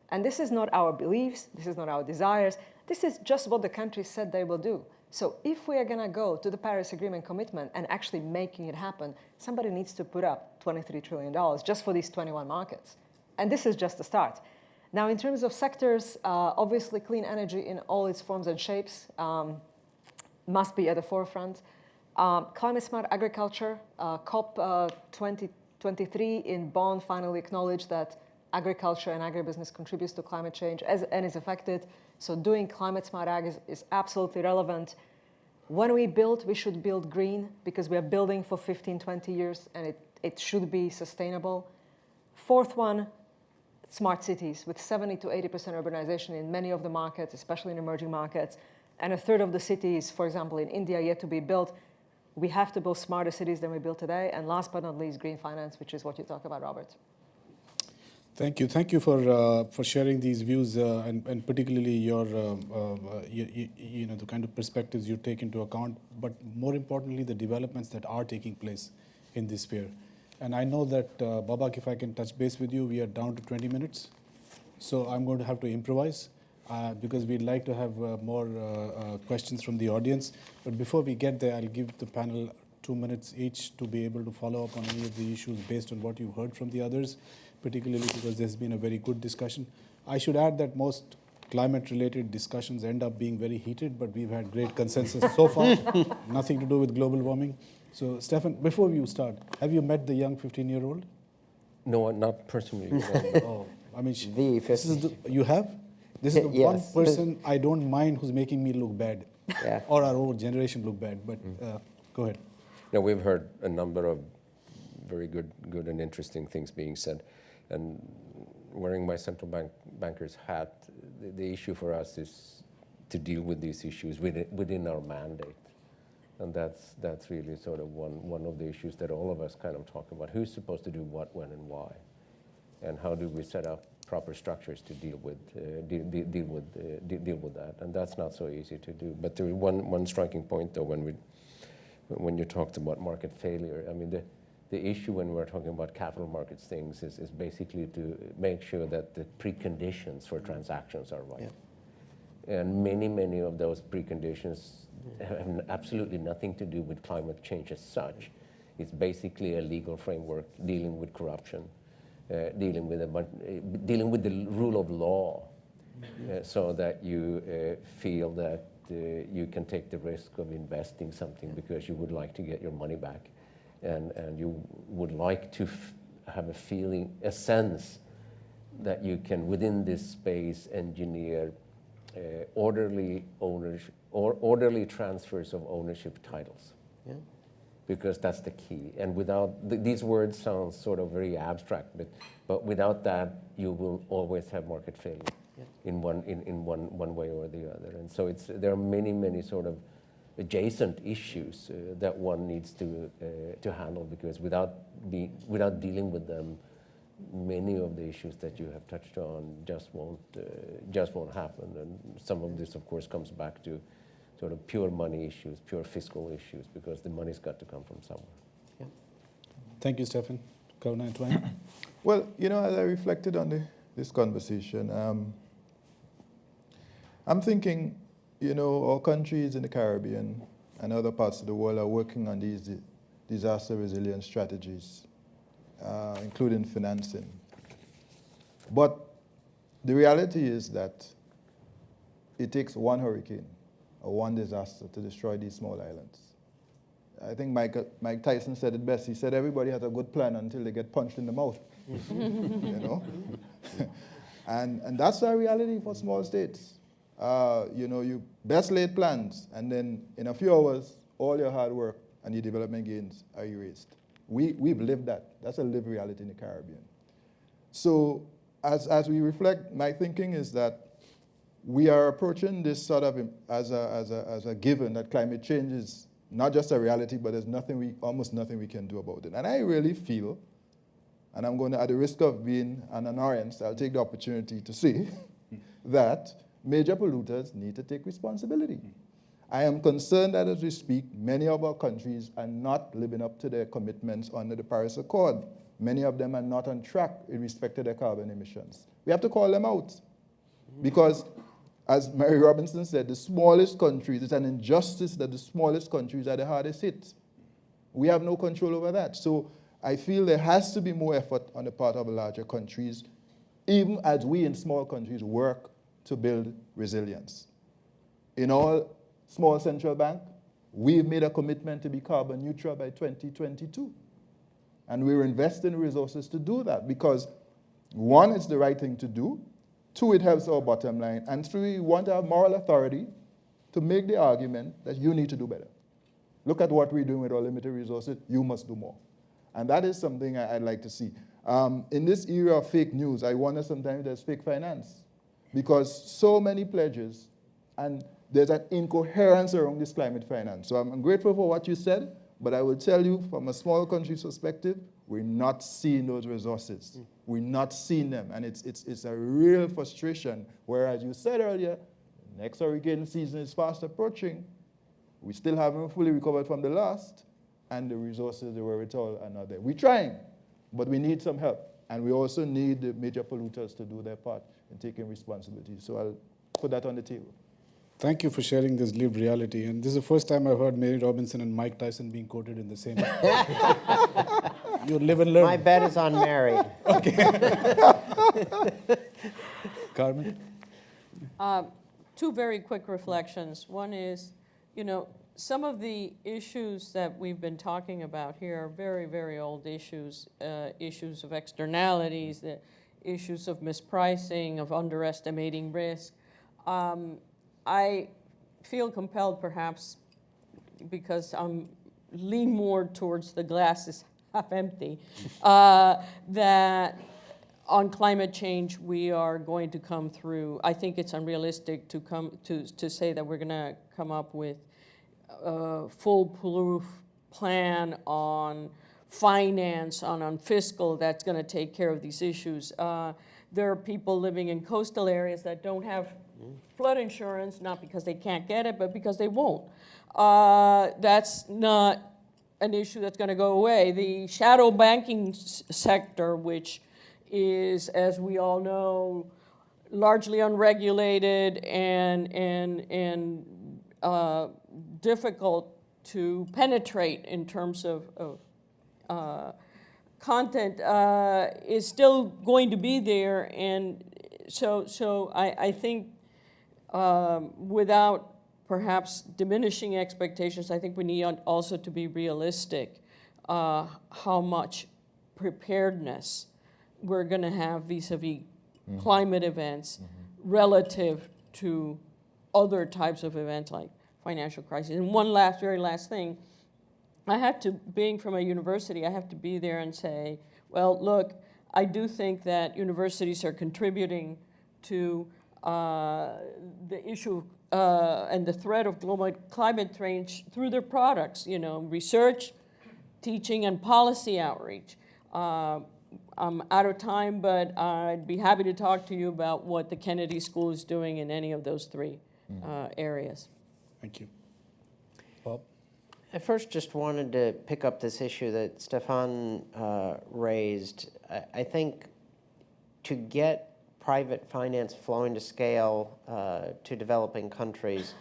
And this is not our beliefs, this is not our desires, this is just what the countries said they will do. So if we are going to go to the Paris Agreement commitment and actually making it happen, somebody needs to put up $23 trillion just for these 21 markets. And this is just the start. Now, in terms of sectors, obviously clean energy in all its forms and shapes must be at the forefront. Climate smart agriculture, COP 2023 in Bonn finally acknowledged that agriculture and agribusiness contributes to climate change and is affected. So doing climate smart ag is absolutely relevant. When we build, we should build green because we are building for 15, 20 years and it should be sustainable. Fourth one, smart cities with 70 to 80% urbanization in many of the markets, especially in emerging markets. And a third of the cities, for example, in India, yet to be built. We have to build smarter cities than we build today. And last but not least, green finance, which is what you talk about, Robert. Thank you. Thank you for sharing these views and particularly your the kind of perspectives you take into account, but more importantly, the developments that are taking place in this sphere. And I know that, Babak, if I can touch base with you, we are down to 20 minutes. So I'm going to have to improvise because we'd like to have more questions from the audience. But before we get there, I'll give the panel 2 minutes each to be able to follow up on any of the issues based on what you've heard from the others, particularly because there's been a very good discussion. I should add that most climate-related discussions end up being very heated, but we've had great consensus so far, nothing to do with global warming. So, Stefan, before you start, have you met the young 15-year-old? No, not personally. Oh, I mean, you have? This is the Yes. one person I don't mind who's making me look bad, Yeah. or our old generation look bad, but go ahead. No, we've heard a number of very good and interesting things being said. And wearing my central banker's hat, the issue for us is to deal with these issues within our mandate. And that's really sort of one of the issues that all of us kind of talk about. Who's supposed to do what, when, and why? And how do we set up proper structures to deal with that? And that's not so easy to do. But there is one striking point, though, when you talked about market failure. I mean, the issue when we're talking about capital markets things is basically to make sure that the preconditions for transactions are right. Yeah. And many of those preconditions have absolutely nothing to do with climate change as such. It's basically a legal framework dealing with corruption, dealing with the rule of law, so that you feel that you can take the risk of investing something because you would like to get your money back, and you would like to have a feeling, a sense that you can, within this space, engineer orderly ownership or orderly transfers of ownership titles. Yeah. Because that's the key. And without, these words sound sort of very abstract, but without that, you will always have market failure in one way or the other. And so there are many sort of adjacent issues that one needs to handle, because without dealing with them, many of the issues that you have touched on just won't happen. And some of this, of course, comes back to sort of pure money issues, pure fiscal issues, because the money's got to come from somewhere. Yeah. Thank you, Stefan. Governor Antoine. Well, as I reflected on this conversation, I'm thinking, our countries in the Caribbean and other parts of the world are working on these disaster resilience strategies, including financing. But the reality is that it takes one hurricane or one disaster to destroy these small islands. I think Mike Tyson said it best. He said everybody has a good plan until they get punched in the mouth. And that's our reality for small states. You best laid plans, and then in a few hours, all your hard work and your development gains are erased. We've lived that. That's a lived reality in the Caribbean. So as we reflect, my thinking is that we are approaching this sort of as a given that climate change is not just a reality, but there's almost nothing we can do about it. And I really feel, and I'm going to, at the risk of being an annoyance, I'll take the opportunity to say that major polluters need to take responsibility. I am concerned that as we speak, many of our countries are not living up to their commitments under the Paris Accord. Many of them are not on track in respect to their carbon emissions. We have to call them out. Because, as Mary Robinson said, the smallest countries, it's an injustice that the smallest countries are the hardest hit. We have no control over that. So I feel there has to be more effort on the part of larger countries, even as we in small countries work to build resilience. In our small central bank, we've made a commitment to be carbon neutral by 2022. And we're investing resources to do that because, one, it's the right thing to do. Two, it helps our bottom line. And three, we want to have moral authority to make the argument that you need to do better. Look at what we're doing with our limited resources. You must do more. And that is something I'd like to see. In this era of fake news, I wonder sometimes there's fake finance, because so many pledges, and there's an incoherence around this climate finance. So I'm grateful for what you said, but I will tell you from a small country's perspective, we're not seeing those resources. We're not seeing them, and it's a real frustration. Whereas you said earlier, next hurricane season is fast approaching. We still haven't fully recovered from the last, and the resources, the wherewithal are not there. We're trying, but we need some help. And we also need the major polluters to do their part in taking responsibility. So I'll put that on the table. Thank you for sharing this lived reality. And this is the first time I've heard Mary Robinson and Mike Tyson being quoted in the same. You live and learn. My bet is on Mary. Carmen? Two very quick reflections. One is, some of the issues that we've been talking about here are very, very old issues, issues of externalities, the issues of mispricing, of underestimating risk. I feel compelled, perhaps, because I'm lean more towards the glass is half empty, that on climate change we are going to come through. I think it's unrealistic to say that we're going to come up with a foolproof plan on finance, on fiscal that's going to take care of these issues. There are people living in coastal areas that don't have flood insurance, not because they can't get it, but because they won't. That's not an issue that's going to go away. The shadow banking sector, which is, as we all know, largely unregulated and difficult to penetrate in terms of content is still going to be there, and so I think without perhaps diminishing expectations, I think we need also to be realistic how much preparedness we're going to have vis-a-vis climate events relative to other types of events like financial crisis. And one very last thing, being from a university, I have to be there and say, well, look, I do think that universities are contributing to the issue and the threat of global climate change through their products, research, teaching, and policy outreach. I'm out of time, but I'd be happy to talk to you about what the Kennedy School is doing in any of those three areas. Thank you. Bob? I first just wanted to pick up this issue that Stefan raised. I think to get private finance flowing to scale to developing countries,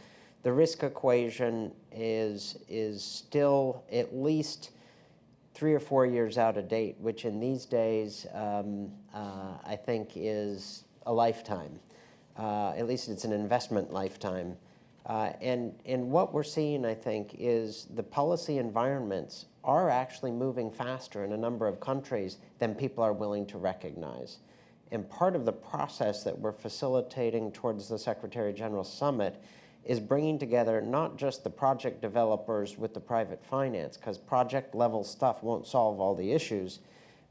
the risk equation is still at least 3 or 4 years out of date, which in these days I think is a lifetime. At least it's an investment lifetime. And what we're seeing, I think, is the policy environments are actually moving faster in a number of countries than people are willing to recognize. And part of the process that we're facilitating towards the Secretary General Summit is bringing together not just the project developers with the private finance, because project level stuff won't solve all the issues.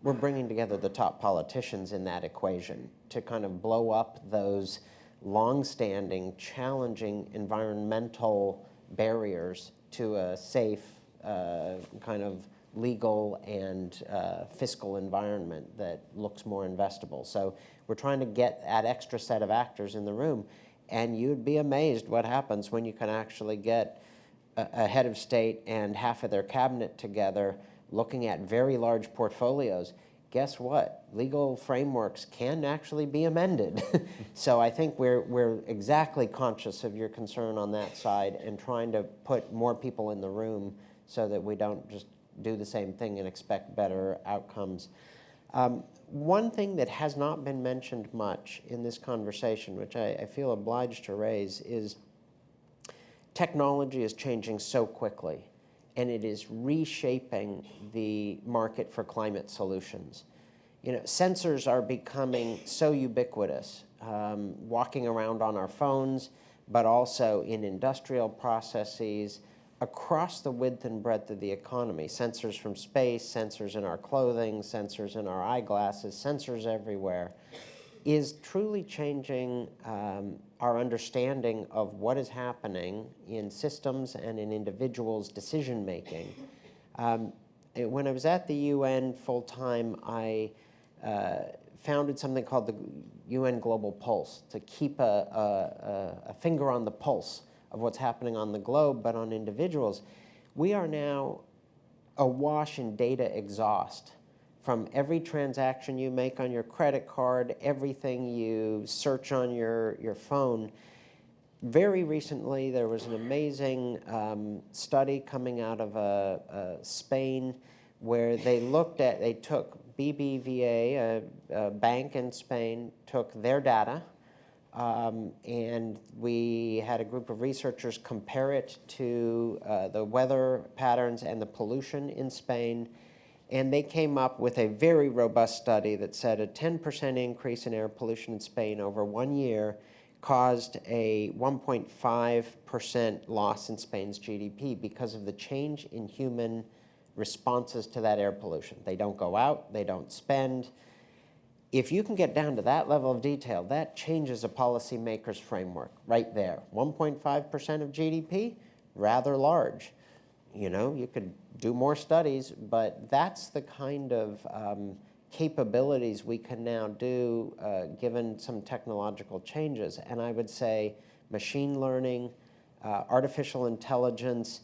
We're bringing together the top politicians in that equation to kind of blow up those long-standing, challenging environmental barriers to a safe kind of legal and fiscal environment that looks more investable. So we're trying to get that extra set of actors in the room, and you'd be amazed what happens when you can actually get a head of state and half of their cabinet together looking at very large portfolios. Guess what? Legal frameworks can actually be amended. So I think we're exactly conscious of your concern on that side and trying to put more people in the room so that we don't just do the same thing and expect better outcomes. One thing that has not been mentioned much in this conversation, which I feel obliged to raise, is technology is changing so quickly, and it is reshaping the market for climate solutions. Sensors are becoming so ubiquitous, walking around on our phones, but also in industrial processes across the width and breadth of the economy. Sensors from space, sensors in our clothing, sensors in our eyeglasses, sensors everywhere, is truly changing our understanding of what is happening in systems and in individuals' decision-making. When I was at the UN full-time, I founded something called the UN Global Pulse to keep a finger on the pulse of what's happening on the globe, but on individuals. We are now awash in data exhaust from every transaction you make on your credit card, everything you search on your phone. Very recently, there was an amazing study coming out of Spain where they took BBVA, a bank in Spain, took their data, and we had a group of researchers compare it to the weather patterns and the pollution in Spain. And they came up with a very robust study that said a 10% increase in air pollution in Spain over 1 year caused a 1.5% loss in Spain's GDP because of the change in human responses to that air pollution. They don't go out, they don't spend. If you can get down to that level of detail, that changes a policymaker's framework right there. 1.5% of GDP, rather large. You could do more studies, but that's the kind of capabilities we can now do given some technological changes. And I would say machine learning, artificial intelligence,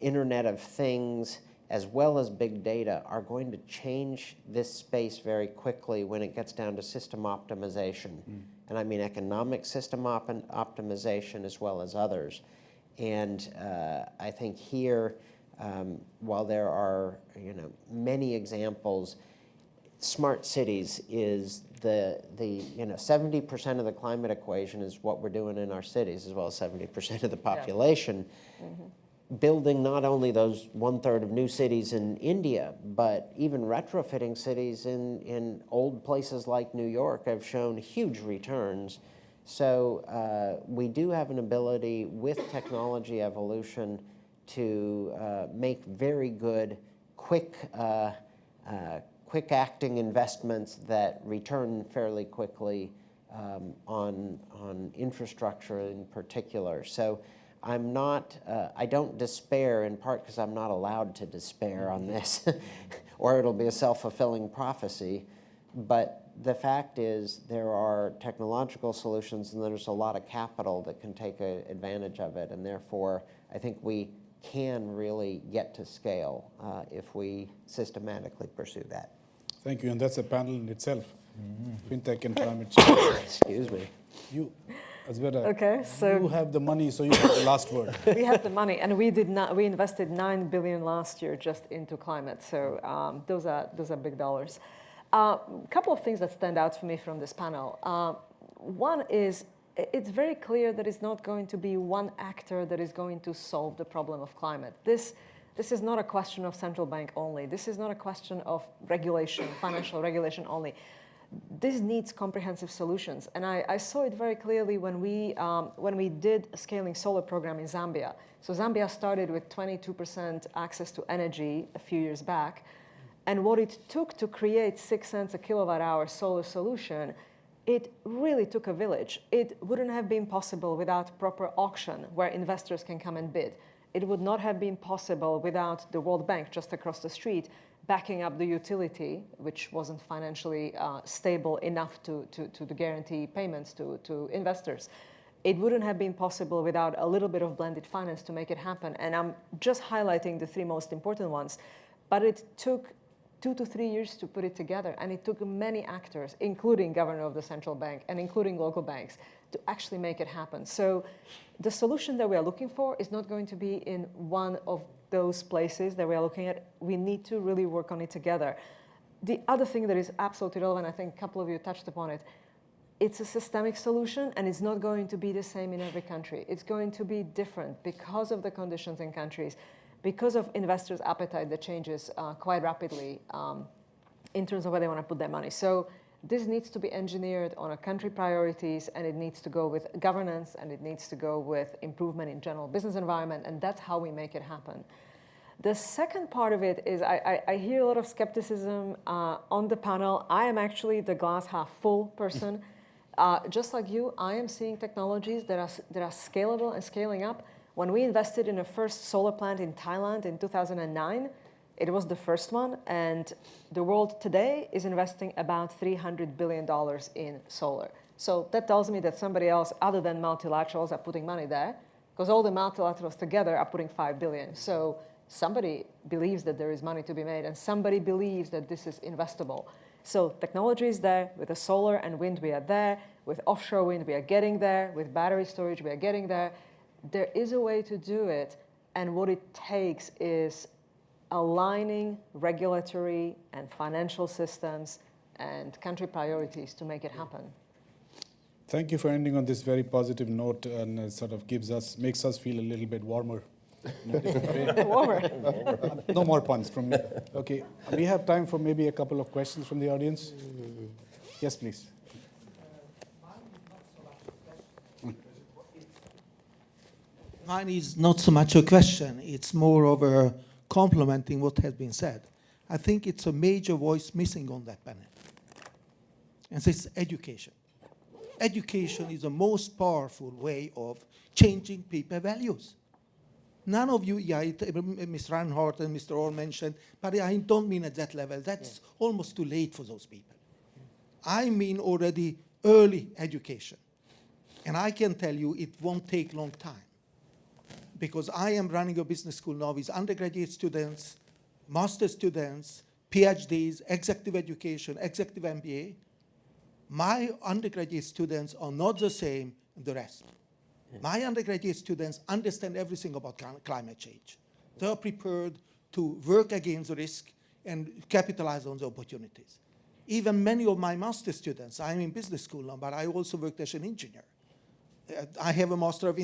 Internet of Things, as well as big data are going to change this space very quickly when it gets down to system optimization. And I mean economic system optimization as well as others. And I think here while there are many examples, smart cities is the 70% of the climate equation is what we're doing in our cities, as well as 70% of the population. Building not only those 1/3 of new cities in India, but even retrofitting cities in old places like New York have shown huge returns. So we do have an ability with technology evolution to make very good, quick-acting investments that return fairly quickly on infrastructure in particular. So I'm not, I don't despair, in part because I'm not allowed to despair on this, or it'll be a self-fulfilling prophecy. But the fact is there are technological solutions and there's a lot of capital that can take advantage of it. And therefore, I think we can really get to scale if we systematically pursue that. Thank you, and that's a panel in itself. FinTech and climate change. Excuse me. You, Azbera, Okay, so you have the money, so you have the last word. we have the money, and we invested $9 billion last year just into climate. So those are big dollars. A couple of things that stand out for me from this panel. One is it's very clear that it's not going to be one actor that is going to solve the problem of climate. This is not a question of central bank only. This is not a question of regulation, financial regulation only. This needs comprehensive solutions. And I saw it very clearly when we did a scaling solar program in Zambia. So Zambia started with 22% access to energy a few years back. And what it took to create 6 cents a kilowatt hour solar solution, it really took a village. It wouldn't have been possible without proper auction where investors can come and bid. It would not have been possible without the World Bank just across the street backing up the utility, which wasn't financially stable enough to guarantee payments to investors. It wouldn't have been possible without a little bit of blended finance to make it happen. And I'm just highlighting the 3 most important ones. But it took 2 to 3 years to put it together. And it took many actors, including governor of the central bank and including local banks, to actually make it happen. So the solution that we are looking for is not going to be in one of those places that we are looking at. We need to really work on it together. The other thing that is absolutely relevant, I think a couple of you touched upon it, it's a systemic solution, and it's not going to be the same in every country. It's going to be different because of the conditions in countries, because of investors' appetite that changes quite rapidly in terms of where they want to put their money. So this needs to be engineered on a country priorities, and it needs to go with governance, and it needs to go with improvement in general business environment, and that's how we make it happen. The second part of it is I hear a lot of skepticism on the panel. I am actually the glass half full person. Just like you, I am seeing technologies that are scalable and scaling up. When we invested in a first solar plant in Thailand in 2009, it was the first one, and the world today is investing about $300 billion in solar. So that tells me that somebody else other than multilaterals are putting money there, because all the multilaterals together are putting $5 billion. So somebody believes that there is money to be made, and somebody believes that this is investable. So technology is there. With the solar and wind, we are there. With offshore wind, we are getting there. With battery storage, we are getting there. There is a way to do it, and what it takes is aligning regulatory and financial systems and country priorities to make it happen. Thank you for ending on this very positive note, and sort of makes us feel a little bit warmer. Warmer. No more puns from me. Okay, we have time for maybe a couple of questions from the audience. Yes, please. Mine is not so much a question, it's more of a complementing what has been said. I think it's a major voice missing on that panel. And this is education. Education is the most powerful way of changing people values. None of you, Mr. Reinhardt and Mr. Orr mentioned, but I don't mean at that level. That's almost too late for those people. I mean already early education. And I can tell you it won't take long time. Because I am running a business school now with undergraduate students, master's students, PhDs, executive education, executive MBA. My undergraduate students are not the same as the rest. My undergraduate students understand everything about climate change. They are prepared to work against the risk and capitalize on the opportunities. Even many of my master students, I'm in business school now, but I also worked as an engineer. I have a master of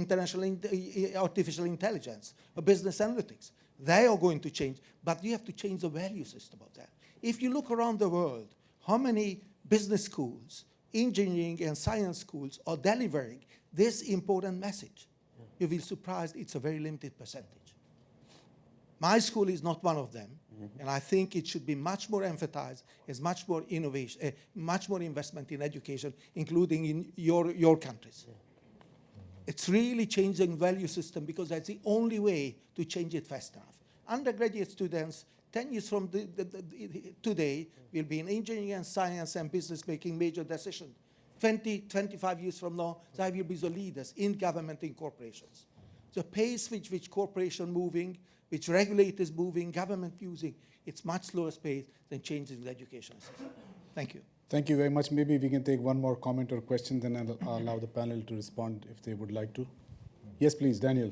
artificial intelligence, or business analytics. They are going to change, but you have to change the value system of that. If you look around the world, how many business schools, engineering and science schools are delivering this important message? You will be surprised it's a very limited percentage. My school is not one of them, and I think it should be much more emphasized as much more innovation, much more investment in education, including in your countries. It's really changing value system because that's the only way to change it fast enough. Undergraduate students, 10 years from today, will be in engineering and science and business making major decisions. 25 years from now, they will be the leaders in government and corporations. The pace with which corporation moving, which regulators moving, government using, it's much slower pace than changing the education system. Thank you. Thank you very much. Maybe we can take one more comment or question, then I'll allow the panel to respond if they would like to. Yes, please, Daniel.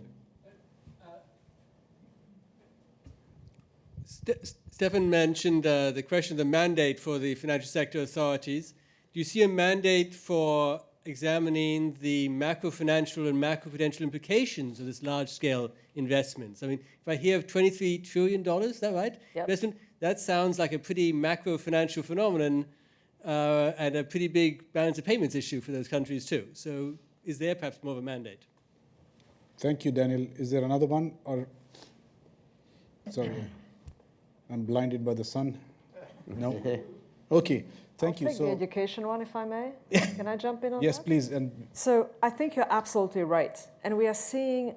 Stefan mentioned the question of the mandate for the financial sector authorities. Do you see a mandate for examining the macro-financial and macro-prudential implications of this large-scale investments? I mean, if I hear of $23 trillion, is that right? Yep. Investment, that sounds like a pretty macro-financial phenomenon and a pretty big balance of payments issue for those countries too. So is there perhaps more of a mandate? Thank you, Daniel. Is there another one? Or sorry, I'm blinded by the sun. No? Okay, thank you. I'll take the education one, if I may. Can I jump in on Yes, that? please. So I think you're absolutely right. And we are seeing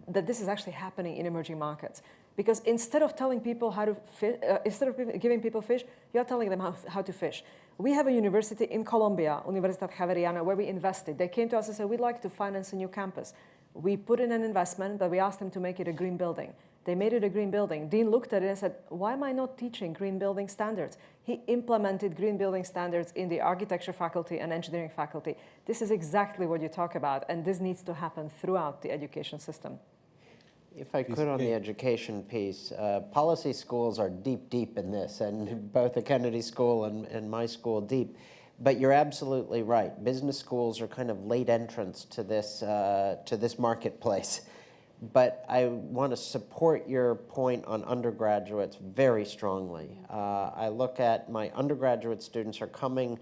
that this is actually happening in emerging markets. Because instead of telling people how to fish, instead of giving people fish, you're telling them how to fish. We have a university in Colombia, Universidad Javeriana, where we invested. They came to us and said, we'd like to finance a new campus. We put in an investment, but we asked them to make it a green building. They made it a green building. Dean looked at it and said, why am I not teaching green building standards? He implemented green building standards in the architecture faculty and engineering faculty. This is exactly what you talk about, and this needs to happen throughout the education system. If I could on the education piece, policy schools are deep in this, and both the Kennedy School and my school deep. But you're absolutely right. Business schools are kind of late entrants to this marketplace. But I want to support your point on undergraduates very strongly. I look at my undergraduate students are coming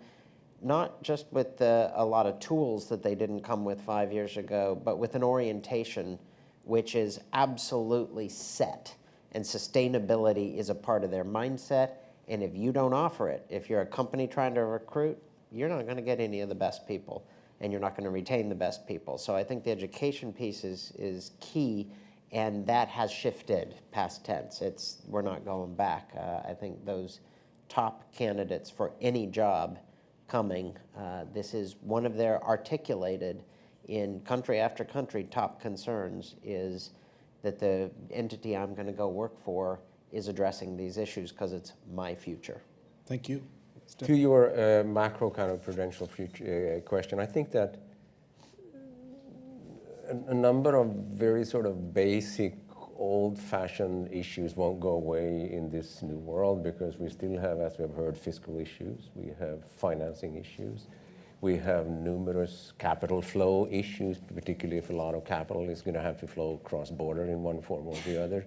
not just with a lot of tools that they didn't come with 5 years ago, but with an orientation which is absolutely set. And sustainability is a part of their mindset. And if you don't offer it, if you're a company trying to recruit, you're not going to get any of the best people, and you're not going to retain the best people. So I think the education piece is key, and that has shifted past tense. We're not going back. I think those top candidates for any job coming, this is one of their articulated in country after country top concerns is that the entity I'm going to go work for is addressing these issues because it's my future. Thank you. To your macro kind of prudential future question, I think that a number of very sort of basic old-fashioned issues won't go away in this new world because we still have, as we have heard, fiscal issues. We have financing issues. We have numerous capital flow issues, particularly if a lot of capital is going to have to flow cross-border in one form or the other.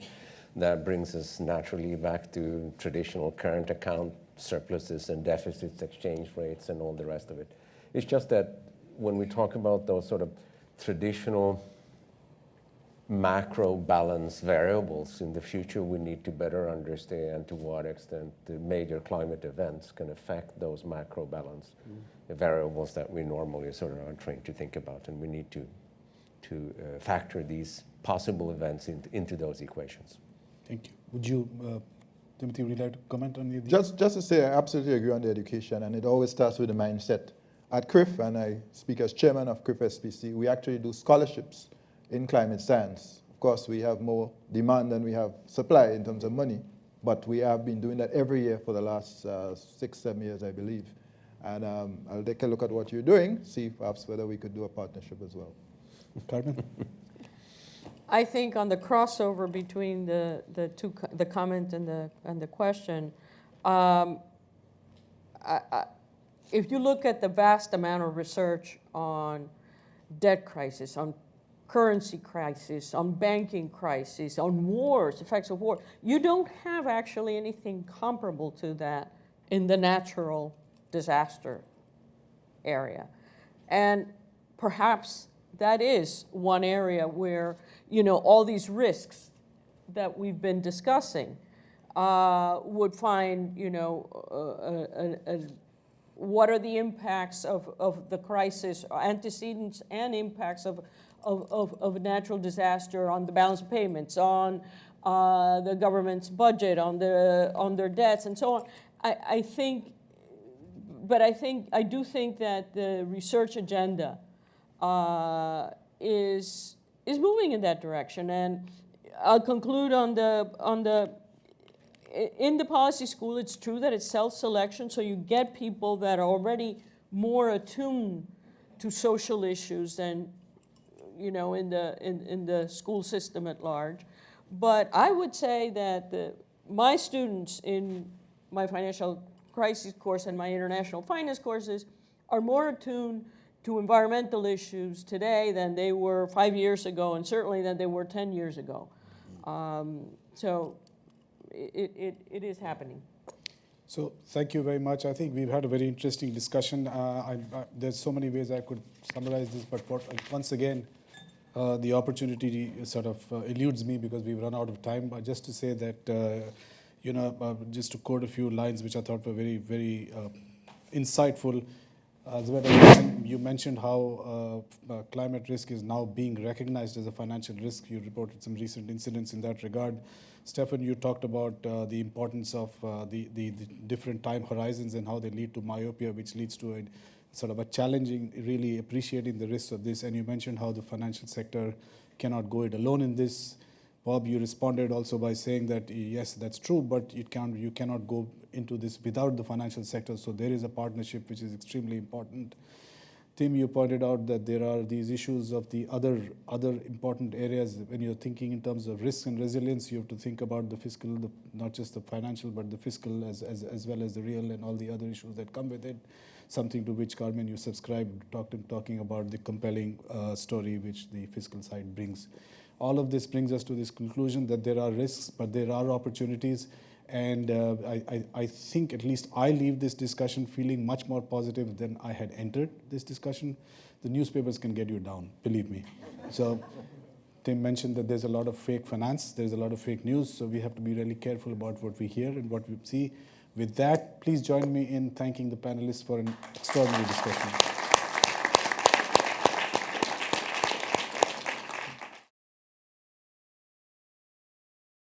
That brings us naturally back to traditional current account surpluses and deficits, exchange rates, and all the rest of it. It's just that when we talk about those sort of traditional macro balance variables in the future, we need to better understand to what extent the major climate events can affect those macro balance variables that we normally sort of are trained to think about, and we need to factor these possible events into those equations. Thank you. Would you, Timothy, would you like to comment on the Just to say, I absolutely agree on the education, and it always starts with the mindset. At CRIF, and I speak as chairman of CRIF SPC, we actually do scholarships in climate science. Of course, we have more demand than we have supply in terms of money, but we have been doing that every year for the last 6-7 years, I believe. And I'll take a look at what you're doing, see perhaps whether we could do a partnership as well. Carmen? I think on the crossover between the comment and the question, if you look at the vast amount of research on debt crisis, on currency crisis, on banking crisis, on wars, effects of war, you don't have actually anything comparable to that in the natural disaster area. And perhaps that is one area where, you know, all these risks that we've been discussing would find, you know, what are the impacts of the crisis, antecedents and impacts of natural disaster on the balance of payments, on the government's budget, on their debts, and so on. I do think that the research agenda is moving in that direction. And I'll conclude on in the policy school, it's true that it's self-selection, so you get people that are already more attuned to social issues than, you know, in the school system at large. But I would say that my students in my financial crisis course and my international finance courses are more attuned to environmental issues today than they were 5 years ago, and certainly than they were 10 years ago. So it is happening. So thank you very much. I think we've had a very interesting discussion. There's so many ways I could summarize this, but once again, the opportunity sort of eludes me because we've run out of time. But just to say that, you know, just to quote a few lines which I thought were very, very insightful. You mentioned how climate risk is now being recognized as a financial risk. You reported some recent incidents in that regard. Stefan, you talked about the importance of the different time horizons and how they lead to myopia, which leads to a sort of a challenging, really appreciating the risks of this. And you mentioned how the financial sector cannot go it alone in this. Bob, you responded also by saying that, yes, that's true, but you cannot go into this without the financial sector. So there is a partnership which is extremely important. Tim, you pointed out that there are these issues of the other important areas. When you're thinking in terms of risk and resilience, you have to think about the fiscal, not just the financial, but the fiscal as well as the real and all the other issues that come with it. Something to which, Carmen, you subscribed, talking about the compelling story which the fiscal side brings. All of this brings us to this conclusion that there are risks, but there are opportunities. And I think at least I leave this discussion feeling much more positive than I had entered this discussion. The newspapers can get you down, believe me. So Tim mentioned that there's a lot of fake finance, there's a lot of fake news, so we have to be really careful about what we hear and what we see. With that, please join me in thanking the panelists for an extraordinary discussion.